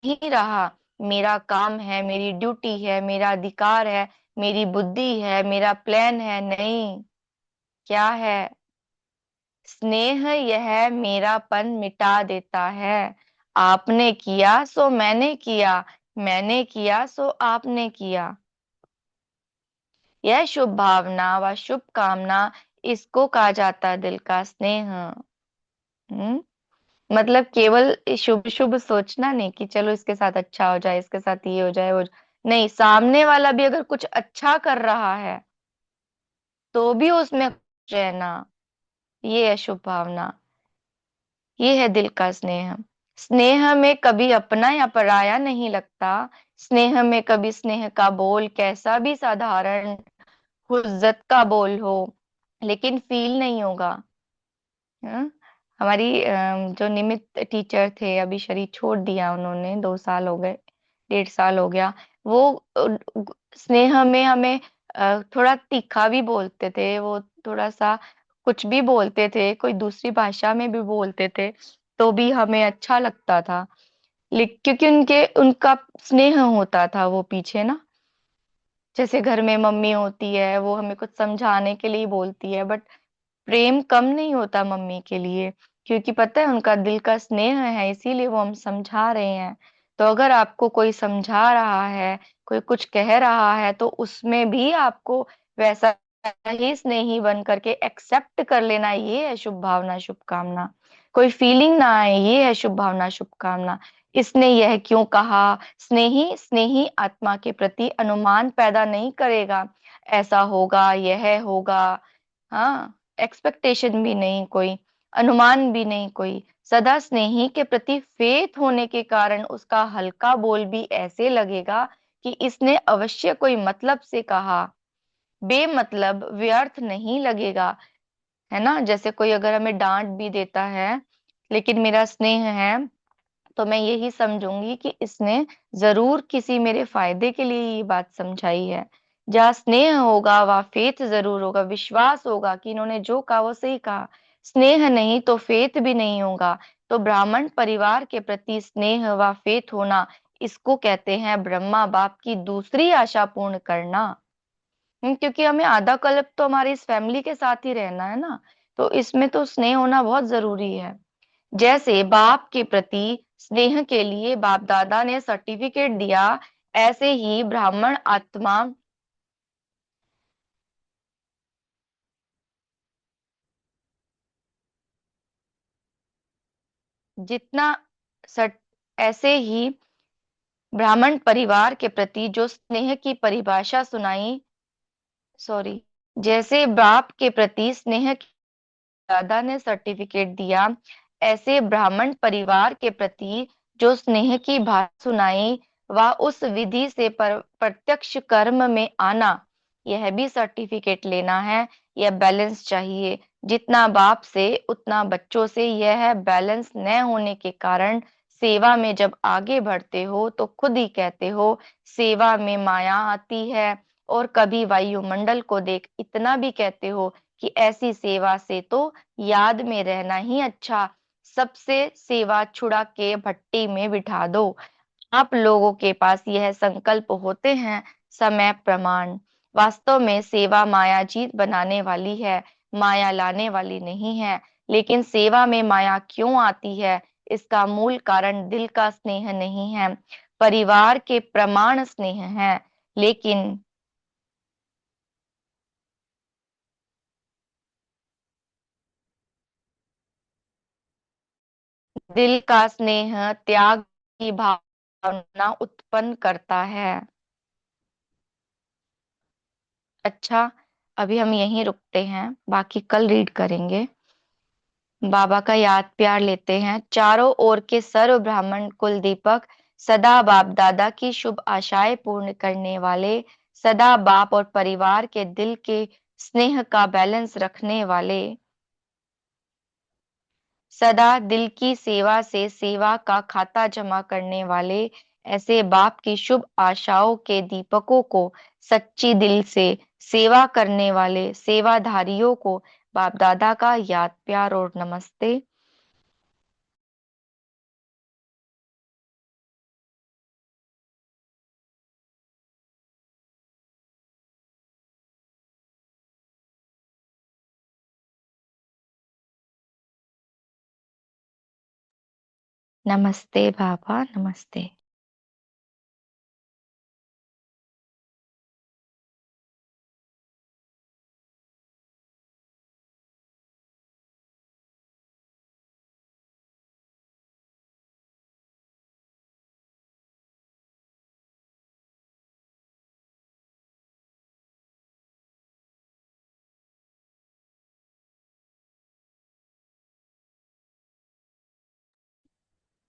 ही रहा, मेरा काम है, मेरी ड्यूटी है, मेरा अधिकार है, मेरी बुद्धि है, मेरा प्लान है, नहीं। क्या है? स्नेह यह मेरापन मिटा देता है। आपने किया सो मैंने किया, मैंने किया सो आपने किया। यह शुभ भावना व शुभ कामना, इसको कहा जाता है दिल का स्नेह। हम्म। मतलब केवल शुभ शुभ सोचना नहीं कि चलो इसके साथ अच्छा हो जाए, इसके साथ ये हो जाए वो नहीं, सामने वाला भी अगर कुछ अच्छा कर रहा है तो भी उसमें खुश रहना। ये है शुभ भावना, ये है दिल का स्नेह। स्नेह में कभी अपना या पराया नहीं लगता। स्नेह में कभी स्नेह का बोल कैसा भी साधारण हुज्जत का बोल हो, लेकिन फील नहीं होगा। हाँ? हमारी जो निमित टीचर थे, अभी शरीर छोड़ दिया उन्होंने, 2 साल हो गए, 1.5 साल हो गया। वो स्नेह में हमें थोड़ा तीखा भी बोलते थे, वो थोड़ा सा कुछ भी बोलते थे, कोई दूसरी भाषा में भी बोलते थे तो भी हमें अच्छा लगता था। क्योंकि उनके उनका स्नेह होता था वो पीछे ना। जैसे घर में मम्मी होती है, वो हमें कुछ समझाने के लिए बोलती है, बट प्रेम कम नहीं होता मम्मी के लिए, क्योंकि पता है उनका दिल का स्नेह है, इसीलिए वो हम समझा रहे हैं। तो अगर आपको कोई समझा रहा है, कोई कुछ कह रहा है, तो उसमें भी आपको वैसा ही स्नेही बन करके एक्सेप्ट कर लेना, ये है शुभ भावना शुभकामना। कोई फीलिंग ना आए, ये है शुभ भावना शुभकामना। इसने यह क्यों कहा, स्नेही स्नेही आत्मा के प्रति अनुमान पैदा नहीं करेगा, ऐसा होगा, यह होगा। हाँ, एक्सपेक्टेशन भी नहीं कोई, अनुमान भी नहीं कोई। सदा स्नेही के प्रति फेथ होने के कारण उसका हल्का बोल भी ऐसे लगेगा कि इसने अवश्य कोई मतलब से कहा, बेमतलब व्यर्थ नहीं लगेगा। है ना? जैसे कोई अगर हमें डांट भी देता है, लेकिन मेरा स्नेह है, तो मैं यही समझूंगी कि इसने जरूर किसी मेरे फायदे के लिए ये बात समझाई है। जहाँ स्नेह होगा वहाँ फेथ जरूर होगा, विश्वास होगा कि इन्होंने जो कहा वो सही कहा। स्नेह नहीं तो फेथ भी नहीं होगा। तो ब्राह्मण परिवार के प्रति स्नेह व फेथ होना, इसको कहते हैं ब्रह्मा बाप की दूसरी आशा पूर्ण करना। क्योंकि हमें आधा कल्प तो हमारी इस फैमिली के साथ ही रहना है ना, तो इसमें तो स्नेह होना बहुत जरूरी है। जैसे बाप के प्रति स्नेह के लिए बाप दादा ने सर्टिफिकेट दिया, ऐसे ही ब्राह्मण आत्मा जितना सट ऐसे ही ब्राह्मण परिवार के प्रति जो स्नेह की परिभाषा सुनाई, सॉरी, जैसे बाप के प्रति स्नेह की दादा ने सर्टिफिकेट दिया, ऐसे ब्राह्मण परिवार के प्रति जो स्नेह की भाषा सुनाई व उस विधि से प्रत्यक्ष कर्म में आना, यह भी सर्टिफिकेट लेना है। यह बैलेंस चाहिए, जितना बाप से उतना बच्चों से। यह बैलेंस न होने के कारण सेवा में जब आगे बढ़ते हो तो खुद ही कहते हो सेवा में माया आती है। और कभी वायुमंडल को देख इतना भी कहते हो कि ऐसी सेवा से तो याद में रहना ही अच्छा, सबसे सेवा छुड़ा के भट्टी में बिठा दो। आप लोगों के पास यह संकल्प होते हैं, समय प्रमाण। वास्तव में सेवा माया जीत बनाने वाली है, माया लाने वाली नहीं है। लेकिन सेवा में माया क्यों आती है? इसका मूल कारण दिल का स्नेह नहीं है, परिवार के प्रमाण स्नेह है। लेकिन दिल का स्नेह त्याग की भावना उत्पन्न करता है। अच्छा, अभी हम यहीं रुकते हैं, बाकी कल रीड करेंगे। बाबा का याद प्यार लेते हैं। चारों ओर के सर्व ब्राह्मण कुल दीपक, सदा बाप दादा की शुभ आशाएं पूर्ण करने वाले, सदा बाप और परिवार के दिल के स्नेह का बैलेंस रखने वाले, सदा दिल की सेवा से सेवा का खाता जमा करने वाले, ऐसे बाप की शुभ आशाओं के दीपकों को सच्ची दिल से सेवा करने वाले सेवाधारियों को बाप दादा का याद प्यार और नमस्ते। नमस्ते बाबा, नमस्ते।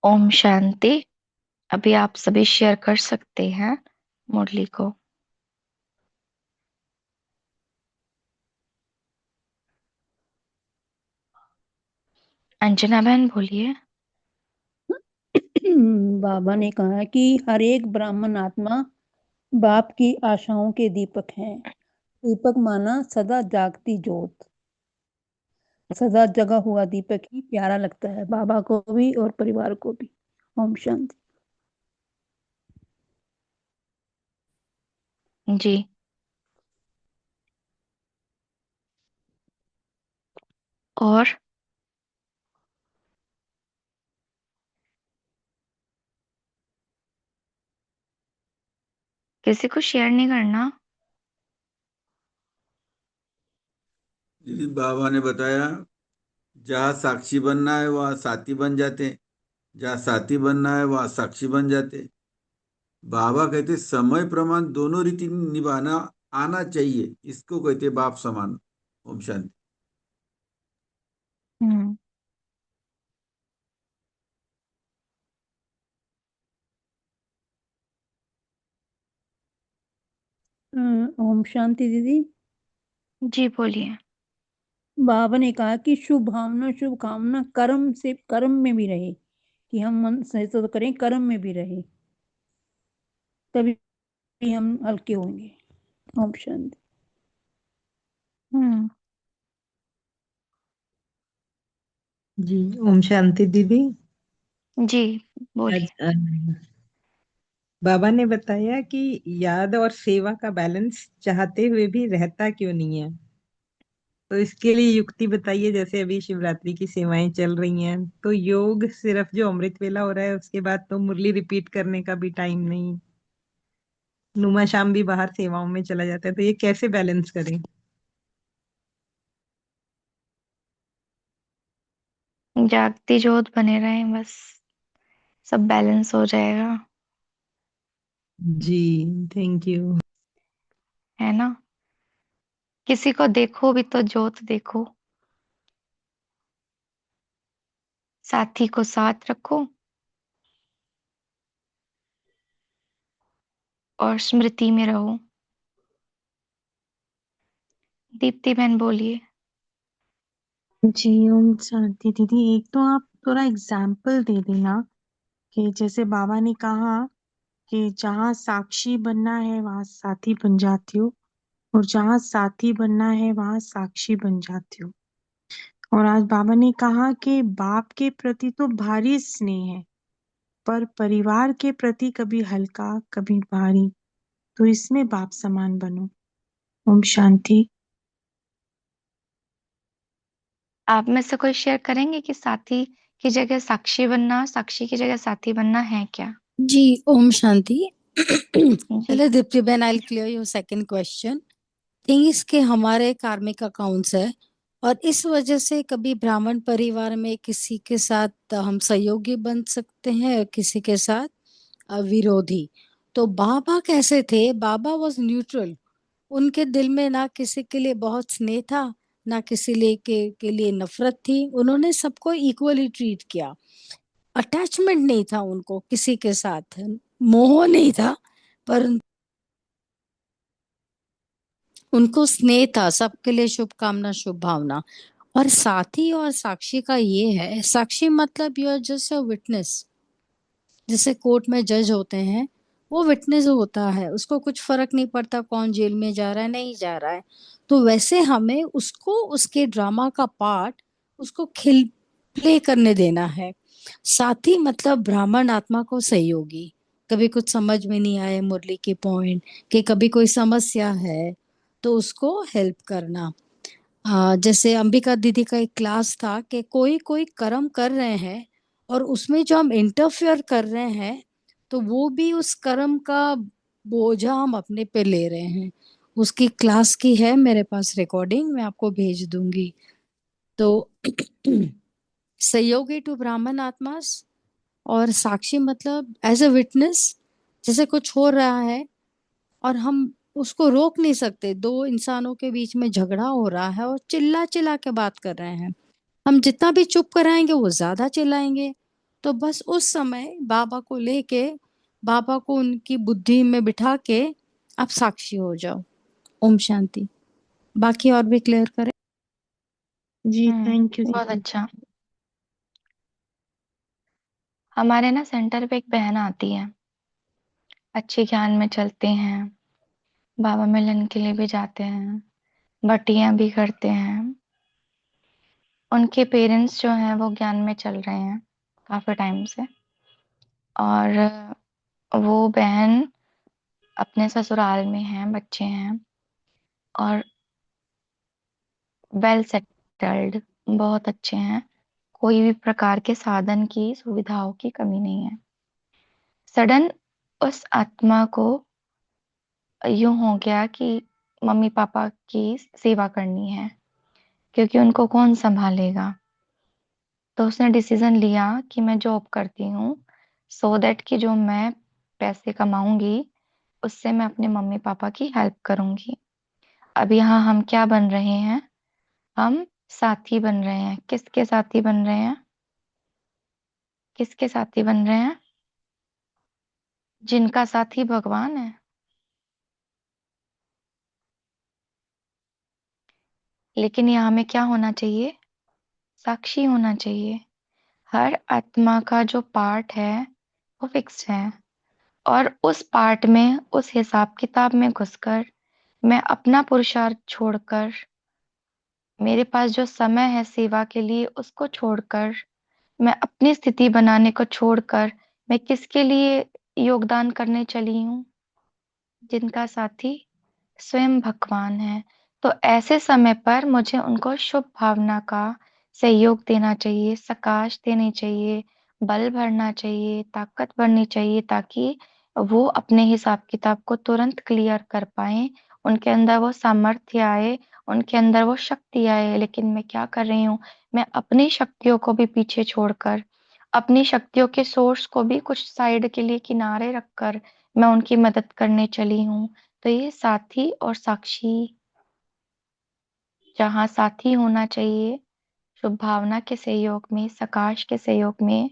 ओम शांति। अभी आप सभी शेयर कर सकते हैं मुरली को। अंजना बहन बोलिए। बाबा ने कहा कि हर एक ब्राह्मण आत्मा बाप की आशाओं के दीपक हैं। दीपक माना सदा जागती ज्योत, सदा जगा हुआ दीपक ही प्यारा लगता है बाबा को भी और परिवार को भी। ओम शांति। जी। और किसी को शेयर नहीं करना। दीदी बाबा ने बताया जहाँ साक्षी बनना है वहाँ साथी बन जाते, जहाँ साथी बनना है वहाँ साक्षी बन जाते। बाबा कहते समय प्रमाण दोनों रीति निभाना आना चाहिए, इसको कहते बाप समान। ओम शांति। हम्म। ओम शांति दीदी। जी बोलिए। बाबा ने कहा कि शुभ भावना शुभ कामना कर्म से कर्म में भी रहे, कि हम मन से तो करें, कर्म में भी रहे, तभी हम हल्के होंगे। ओम शांति। हम्म। जी ओम शांति दीदी। जी आज बोलिए। बाबा ने बताया कि याद और सेवा का बैलेंस चाहते हुए भी रहता क्यों नहीं है। तो इसके लिए युक्ति बताइए। जैसे अभी शिवरात्रि की सेवाएं चल रही हैं, तो योग सिर्फ जो अमृत वेला हो रहा है उसके बाद तो मुरली रिपीट करने का भी टाइम नहीं, नुमा शाम भी बाहर सेवाओं में चला जाता है, तो ये कैसे बैलेंस करें। जागती ज्योत बने रहें बस, सब बैलेंस हो जाएगा। जी थैंक यू। है ना? किसी को देखो भी तो ज्योत देखो, साथी को साथ रखो और स्मृति में रहो। दीप्ति बहन बोलिए। जी ओम शांति दीदी। एक तो आप थोड़ा एग्जाम्पल दे देना कि जैसे बाबा ने कहा कि जहाँ साक्षी बनना है वहां साथी बन जाती हो, और जहाँ साथी बनना है वहां साक्षी बन जाती हो। और आज बाबा ने कहा कि बाप के प्रति तो भारी स्नेह है, पर परिवार के प्रति कभी हल्का कभी भारी, तो इसमें बाप समान बनो। ओम शांति। आप में से कोई शेयर करेंगे कि साथी की जगह साक्षी बनना, साक्षी की जगह साथी बनना है क्या? जी, ओम शांति। जी। पहले दीप्ति बहन, I clear your second question. Thing is के हमारे कार्मिक अकाउंट्स है, और इस वजह से कभी ब्राह्मण परिवार में किसी के साथ हम सहयोगी बन सकते हैं और किसी के साथ विरोधी। तो बाबा कैसे थे? बाबा वॉज न्यूट्रल। उनके दिल में ना किसी के लिए बहुत स्नेह था, ना किसी के लिए नफरत थी। उन्होंने सबको इक्वली ट्रीट किया। अटैचमेंट नहीं था उनको किसी के साथ, मोह नहीं था, पर उनको स्नेह था, सबके लिए शुभकामना, शुभ भावना। और साथी और साक्षी का ये है, साक्षी मतलब you are just a witness. जैसे कोर्ट में जज होते हैं, वो विटनेस होता है, उसको कुछ फर्क नहीं पड़ता कौन जेल में जा रहा है नहीं जा रहा है। तो वैसे हमें उसको उसके ड्रामा का पार्ट उसको खिल प्ले करने देना है। साथी मतलब ब्राह्मण आत्मा को सहयोगी। कभी कुछ समझ में नहीं आए मुरली के पॉइंट, कि कभी कोई समस्या है तो उसको हेल्प करना। जैसे अंबिका दीदी का एक क्लास था कि कोई कोई कर्म कर रहे हैं और उसमें जो हम इंटरफेयर कर रहे हैं, तो वो भी उस कर्म का बोझा हम अपने पे ले रहे हैं। उसकी क्लास की है मेरे पास रिकॉर्डिंग, मैं आपको भेज दूंगी। तो सहयोगी टू ब्राह्मण आत्मास, और साक्षी मतलब एज अ विटनेस। जैसे कुछ हो रहा है और हम उसको रोक नहीं सकते, दो इंसानों के बीच में झगड़ा हो रहा है और चिल्ला चिल्ला के बात कर रहे हैं, हम जितना भी चुप कराएंगे वो ज्यादा चिल्लाएंगे। तो बस उस समय बाबा को लेके, बाबा को उनकी बुद्धि में बिठा के आप साक्षी हो जाओ। ओम शांति। बाकी और भी क्लियर करें। जी थैंक यू बहुत दीदी। अच्छा। हमारे ना सेंटर पे एक बहन आती है, अच्छे ज्ञान में चलते हैं, बाबा मिलन के लिए भी जाते हैं, बटियां भी करते हैं। उनके पेरेंट्स जो हैं वो ज्ञान में चल रहे हैं काफी टाइम से, और वो बहन अपने ससुराल में है, बच्चे हैं, और वेल सेटल्ड, बहुत अच्छे हैं। कोई भी प्रकार के साधन की, सुविधाओं की कमी नहीं है। सडन उस आत्मा को यूं हो गया कि मम्मी पापा की सेवा करनी है, क्योंकि उनको कौन संभालेगा। तो उसने डिसीजन लिया कि मैं जॉब करती हूँ, सो दैट कि जो मैं पैसे कमाऊंगी उससे मैं अपने मम्मी पापा की हेल्प करूंगी। अब यहाँ हम क्या बन रहे हैं? हम साथी बन रहे हैं। किसके साथी बन रहे हैं? किसके साथी बन रहे हैं? जिनका साथी भगवान है। लेकिन यहाँ हमें क्या होना चाहिए? साक्षी होना चाहिए। हर आत्मा का जो पार्ट है वो फिक्स्ड है, और उस पार्ट में, उस हिसाब किताब में घुसकर, मैं अपना पुरुषार्थ छोड़कर, मेरे पास जो समय है सेवा के लिए उसको छोड़कर, मैं अपनी स्थिति बनाने को छोड़कर, मैं किसके लिए योगदान करने चली हूँ? जिनका साथी स्वयं भगवान है। तो ऐसे समय पर मुझे उनको शुभ भावना का सहयोग देना चाहिए, सकाश देनी चाहिए, बल भरना चाहिए, ताकत बढ़नी चाहिए, ताकि वो अपने हिसाब किताब को तुरंत क्लियर कर पाए, उनके अंदर वो सामर्थ्य आए, उनके अंदर वो शक्ति आए। लेकिन मैं क्या कर रही हूँ? मैं अपनी शक्तियों को भी पीछे छोड़कर, अपनी शक्तियों के सोर्स को भी कुछ साइड के लिए किनारे रखकर मैं उनकी मदद करने चली हूँ। तो ये साथी और साक्षी, जहाँ साथी होना चाहिए शुभ भावना के सहयोग में, सकाश के सहयोग में,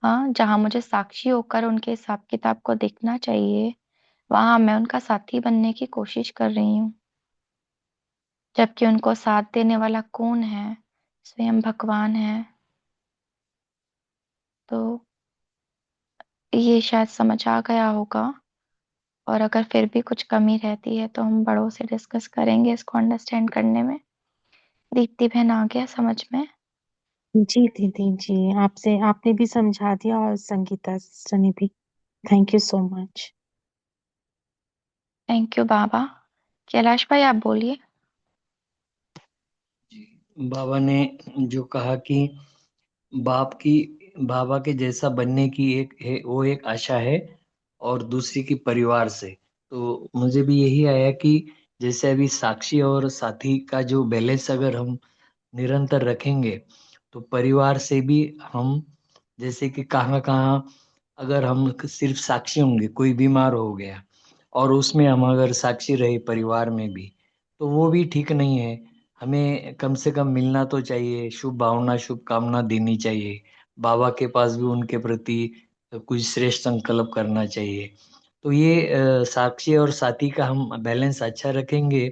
हाँ, जहाँ मुझे साक्षी होकर उनके हिसाब किताब को देखना चाहिए, वहां मैं उनका साथी बनने की कोशिश कर रही हूँ। जबकि उनको साथ देने वाला कौन है? स्वयं भगवान है। तो ये शायद समझ आ गया होगा, और अगर फिर भी कुछ कमी रहती है तो हम बड़ों से डिस्कस करेंगे इसको अंडरस्टैंड करने में। दीप्ति बहन आ गया समझ में? जी दीदी जी, आपसे आपने भी समझा दिया और संगीता सिस्टर ने भी। Thank you so much. Thank you बाबा। कैलाश भाई आप बोलिए। बाबा ने जो कहा कि बाप की बाबा के जैसा बनने की एक है, वो एक आशा है, और दूसरी की परिवार से। तो मुझे भी यही आया कि जैसे अभी साक्षी और साथी का जो बैलेंस अगर हम निरंतर रखेंगे, तो परिवार से भी हम, जैसे कि कहाँ कहाँ अगर हम सिर्फ साक्षी होंगे, कोई बीमार हो गया और उसमें हम अगर साक्षी रहे परिवार में भी, तो वो भी ठीक नहीं है। हमें कम से कम मिलना तो चाहिए, शुभ भावना शुभ कामना देनी चाहिए, बाबा के पास भी उनके प्रति कुछ श्रेष्ठ संकल्प करना चाहिए। तो ये साक्षी और साथी का हम बैलेंस अच्छा रखेंगे,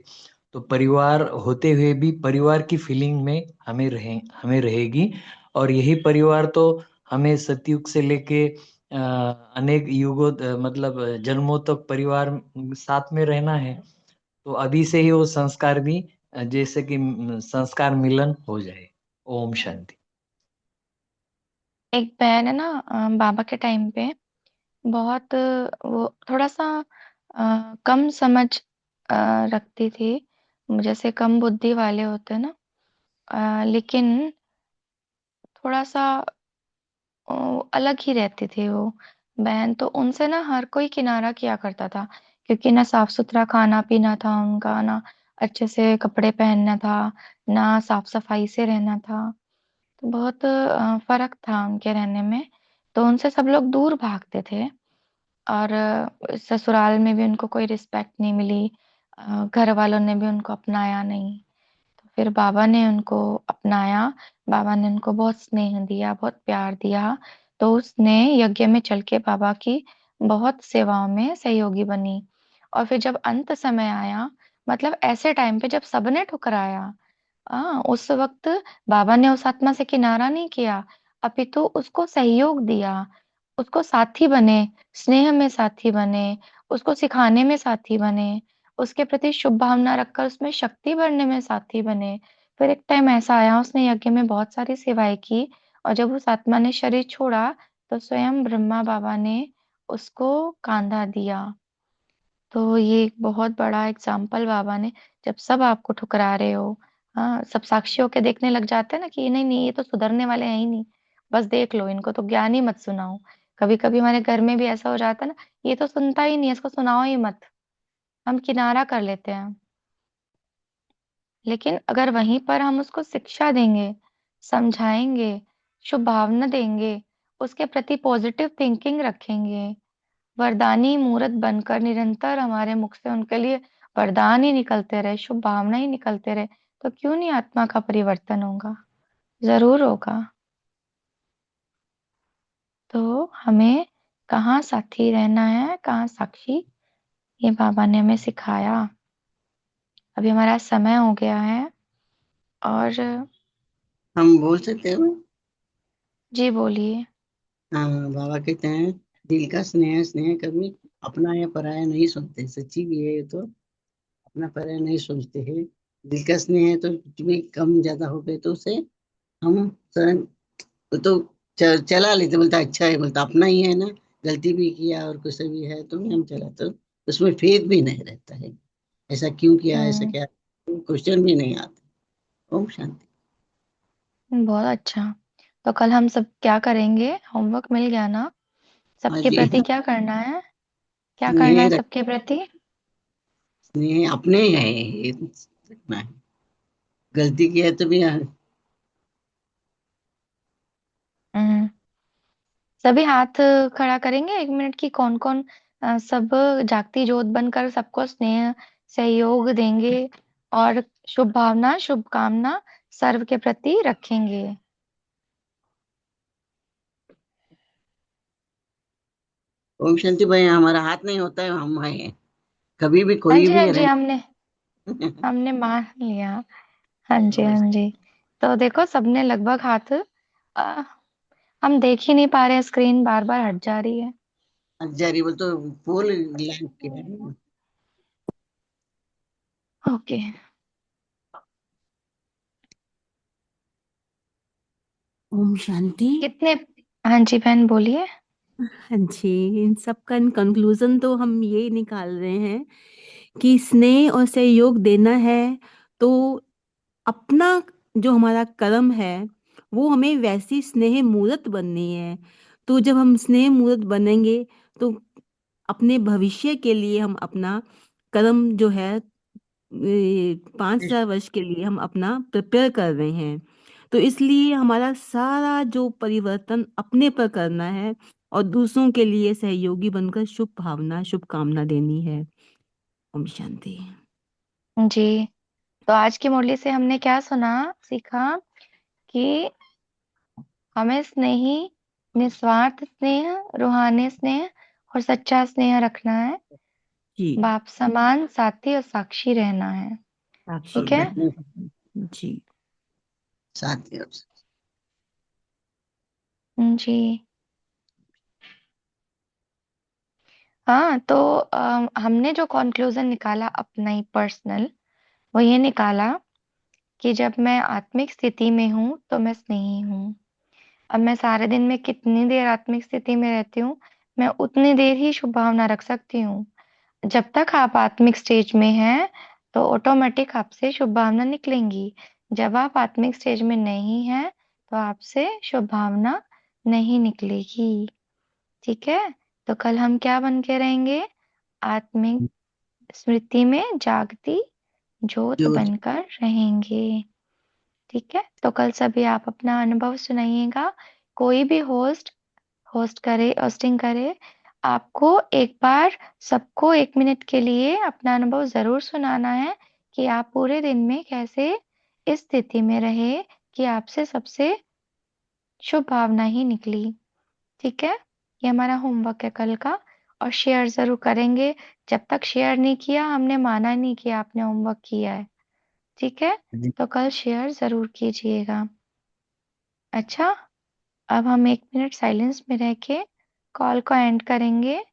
तो परिवार होते हुए भी परिवार की फीलिंग में हमें रहेगी। और यही परिवार तो हमें सतयुग से लेके अनेक युगों मतलब जन्मों तक परिवार साथ में रहना है। तो अभी से ही वो संस्कार भी जैसे कि संस्कार मिलन हो जाए। ओम शांति। एक बहन है ना, बाबा के टाइम पे बहुत वो थोड़ा सा कम समझ रखती थी, जैसे कम बुद्धि वाले होते हैं ना, लेकिन थोड़ा सा अ, अलग ही रहती थी वो बहन। तो उनसे ना हर कोई किनारा किया करता था, क्योंकि ना साफ सुथरा खाना पीना था उनका, ना अच्छे से कपड़े पहनना था, ना साफ सफाई से रहना था। तो बहुत फर्क था उनके रहने में। तो उनसे सब लोग दूर भागते थे, और ससुराल में भी उनको कोई रिस्पेक्ट नहीं मिली, घर वालों ने भी उनको अपनाया नहीं। तो फिर बाबा ने उनको अपनाया, बाबा ने उनको बहुत स्नेह दिया, बहुत प्यार दिया। तो उसने यज्ञ में चल के बाबा की बहुत सेवाओं में सहयोगी बनी। और फिर जब अंत समय आया, मतलब ऐसे टाइम पे जब सबने ठुकराया, उस वक्त बाबा ने उस आत्मा से किनारा नहीं किया, अपितु उसको सहयोग दिया, उसको साथी बने, स्नेह में साथी बने, उसको सिखाने में साथी बने, उसके प्रति शुभ भावना रखकर उसमें शक्ति भरने में साथी बने। फिर एक टाइम ऐसा आया, उसने यज्ञ में बहुत सारी सेवाएं की, और जब उस आत्मा ने शरीर छोड़ा, तो स्वयं ब्रह्मा बाबा ने उसको कांधा दिया। तो ये एक बहुत बड़ा एग्जाम्पल बाबा ने, जब सब आपको ठुकरा रहे हो, हाँ, सब साक्षी होके देखने लग जाते हैं ना कि नहीं नहीं, ये तो सुधरने वाले हैं ही नहीं, बस देख लो, इनको तो ज्ञान ही मत सुनाओ। कभी कभी हमारे घर में भी ऐसा हो जाता है ना, ये तो सुनता ही नहीं है, इसको सुनाओ ही मत, हम किनारा कर लेते हैं। लेकिन अगर वहीं पर हम उसको शिक्षा देंगे, समझाएंगे, शुभ भावना देंगे, उसके प्रति पॉजिटिव थिंकिंग रखेंगे, वरदानी मूर्त बनकर निरंतर हमारे मुख से उनके लिए वरदान ही निकलते रहे, शुभ भावना ही निकलते रहे, तो क्यों नहीं आत्मा का परिवर्तन होगा? जरूर होगा। तो हमें कहाँ साथी रहना है, कहाँ साक्षी, ये बाबा ने हमें सिखाया। अभी हमारा समय हो गया है, और हम बोल सकते हो। जी बोलिए। हाँ, बाबा कहते हैं दिल का स्नेह स्नेह कभी अपना या पराया नहीं सोचते। सच्ची भी है ये तो, अपना पराया नहीं सोचते हैं। दिल का स्नेह है तो कुछ भी कम ज्यादा हो गए तो उसे हम सहन, वो तो चला लेते, बोलता अच्छा है, बोलता अपना ही है ना, गलती भी किया और कुछ भी है तो हम चला, तो उसमें फेद भी नहीं रहता है। ऐसा क्यों किया, ऐसा हम्म। क्या, क्वेश्चन भी नहीं आता। ओम शांति। बहुत अच्छा। तो कल हम सब क्या करेंगे, होमवर्क मिल गया ना? हाँ सबके जी। प्रति क्या करना है, क्या करना स्नेह है रख, सबके प्रति? स्नेह अपने है ये रखना है। गलती किया तो भी हम्म। सभी हाथ खड़ा करेंगे 1 मिनट की, कौन कौन सब जागती ज्योत बनकर सबको स्नेह सहयोग देंगे, और शुभ भावना शुभकामना सर्व के प्रति रखेंगे। ओम शांति भाई, हमारा हाथ नहीं होता है, हम हैं। कभी भी हाँ कोई जी हाँ भी जी, रहे। हमने हमने मान लिया। हाँ जी हाँ जी। तो देखो सबने लगभग हाथ, अ, हम देख ही नहीं पा रहे हैं, स्क्रीन बार बार हट जा रही है। जारी बोल तो पोल लैंप के है ना। ओके। ओम शांति। कितने? हाँ जी बहन बोलिए। हाँ जी, इन सब का कंक्लूजन तो हम ये निकाल रहे हैं कि स्नेह और सहयोग देना है, तो अपना जो हमारा कर्म है वो हमें वैसी स्नेह मूर्त बननी है। तो जब हम स्नेह मूर्त बनेंगे तो अपने भविष्य के लिए हम अपना कर्म जो है 5,000 वर्ष के लिए हम अपना प्रिपेयर कर रहे हैं। तो इसलिए हमारा सारा जो परिवर्तन अपने पर करना है और दूसरों के लिए सहयोगी बनकर शुभ भावना शुभकामना देनी है। ओम शांति। जी, तो आज की मुरली से हमने क्या सीखा कि हमें स्नेही, निस्वार्थ स्नेह, रूहानी स्नेह और सच्चा स्नेह रखना है। जी, बाप समान, साथी और साक्षी रहना है। साक्षी और ठीक है। बहनों जी। साथ ही और जी हाँ, तो हमने जो कॉन्क्लूजन निकाला अपना ही पर्सनल, वो ये निकाला कि जब मैं आत्मिक स्थिति में हूँ तो मैं स्नेही हूँ। अब मैं सारे दिन में कितनी देर आत्मिक स्थिति में रहती हूँ, मैं उतनी देर ही शुभ भावना रख सकती हूँ। जब तक आप आत्मिक स्टेज में हैं तो ऑटोमेटिक आपसे शुभ भावना निकलेंगी। जब आप आत्मिक स्टेज में नहीं हैं तो आपसे शुभ भावना नहीं निकलेगी। ठीक है। तो कल हम क्या बन के रहेंगे? आत्मिक स्मृति में जागती ज्योत जो बनकर रहेंगे। ठीक है। तो कल सभी आप अपना अनुभव सुनाइएगा। कोई भी होस्ट करे, होस्टिंग करे, आपको एक बार सबको 1 मिनट के लिए अपना अनुभव जरूर सुनाना है कि आप पूरे दिन में कैसे इस स्थिति में रहे कि आपसे सबसे शुभ भावना ही निकली। ठीक है। ये हमारा होमवर्क है कल का। और शेयर जरूर करेंगे। जब तक शेयर नहीं किया हमने माना नहीं कि आपने होमवर्क किया है। ठीक है। तो कल शेयर जरूर कीजिएगा। अच्छा, अब हम 1 मिनट साइलेंस में रह के कॉल को एंड करेंगे।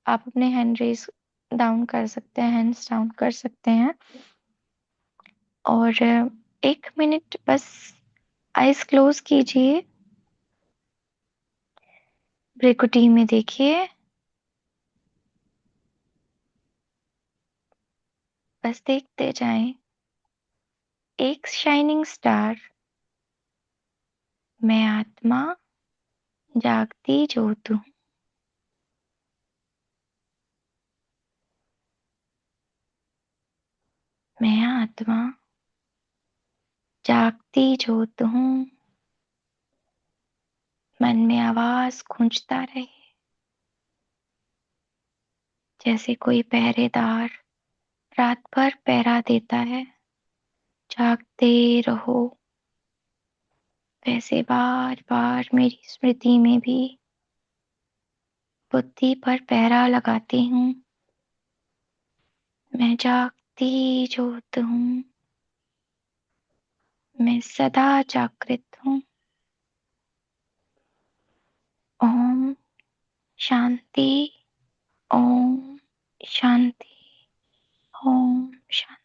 आप अपने हैंड रेज डाउन कर सकते हैं, हैंड्स डाउन कर सकते हैं। और 1 मिनट बस आइज क्लोज कीजिए, ब्रेकुटी में देखिए, बस देखते जाएं। एक शाइनिंग स्टार, मैं आत्मा जागती ज्योत हूँ। मैं आत्मा जागती ज्योत हूँ। मन में आवाज गूंजता रहे जैसे कोई पहरेदार रात भर पहरा देता है। जागते रहो। वैसे बार बार मेरी स्मृति में भी बुद्धि पर पहरा लगाती हूँ। मैं जागती ज्योत हूँ। मैं सदा जागृत हूँ। ओम शांति। ओम शांति। ओम शांति।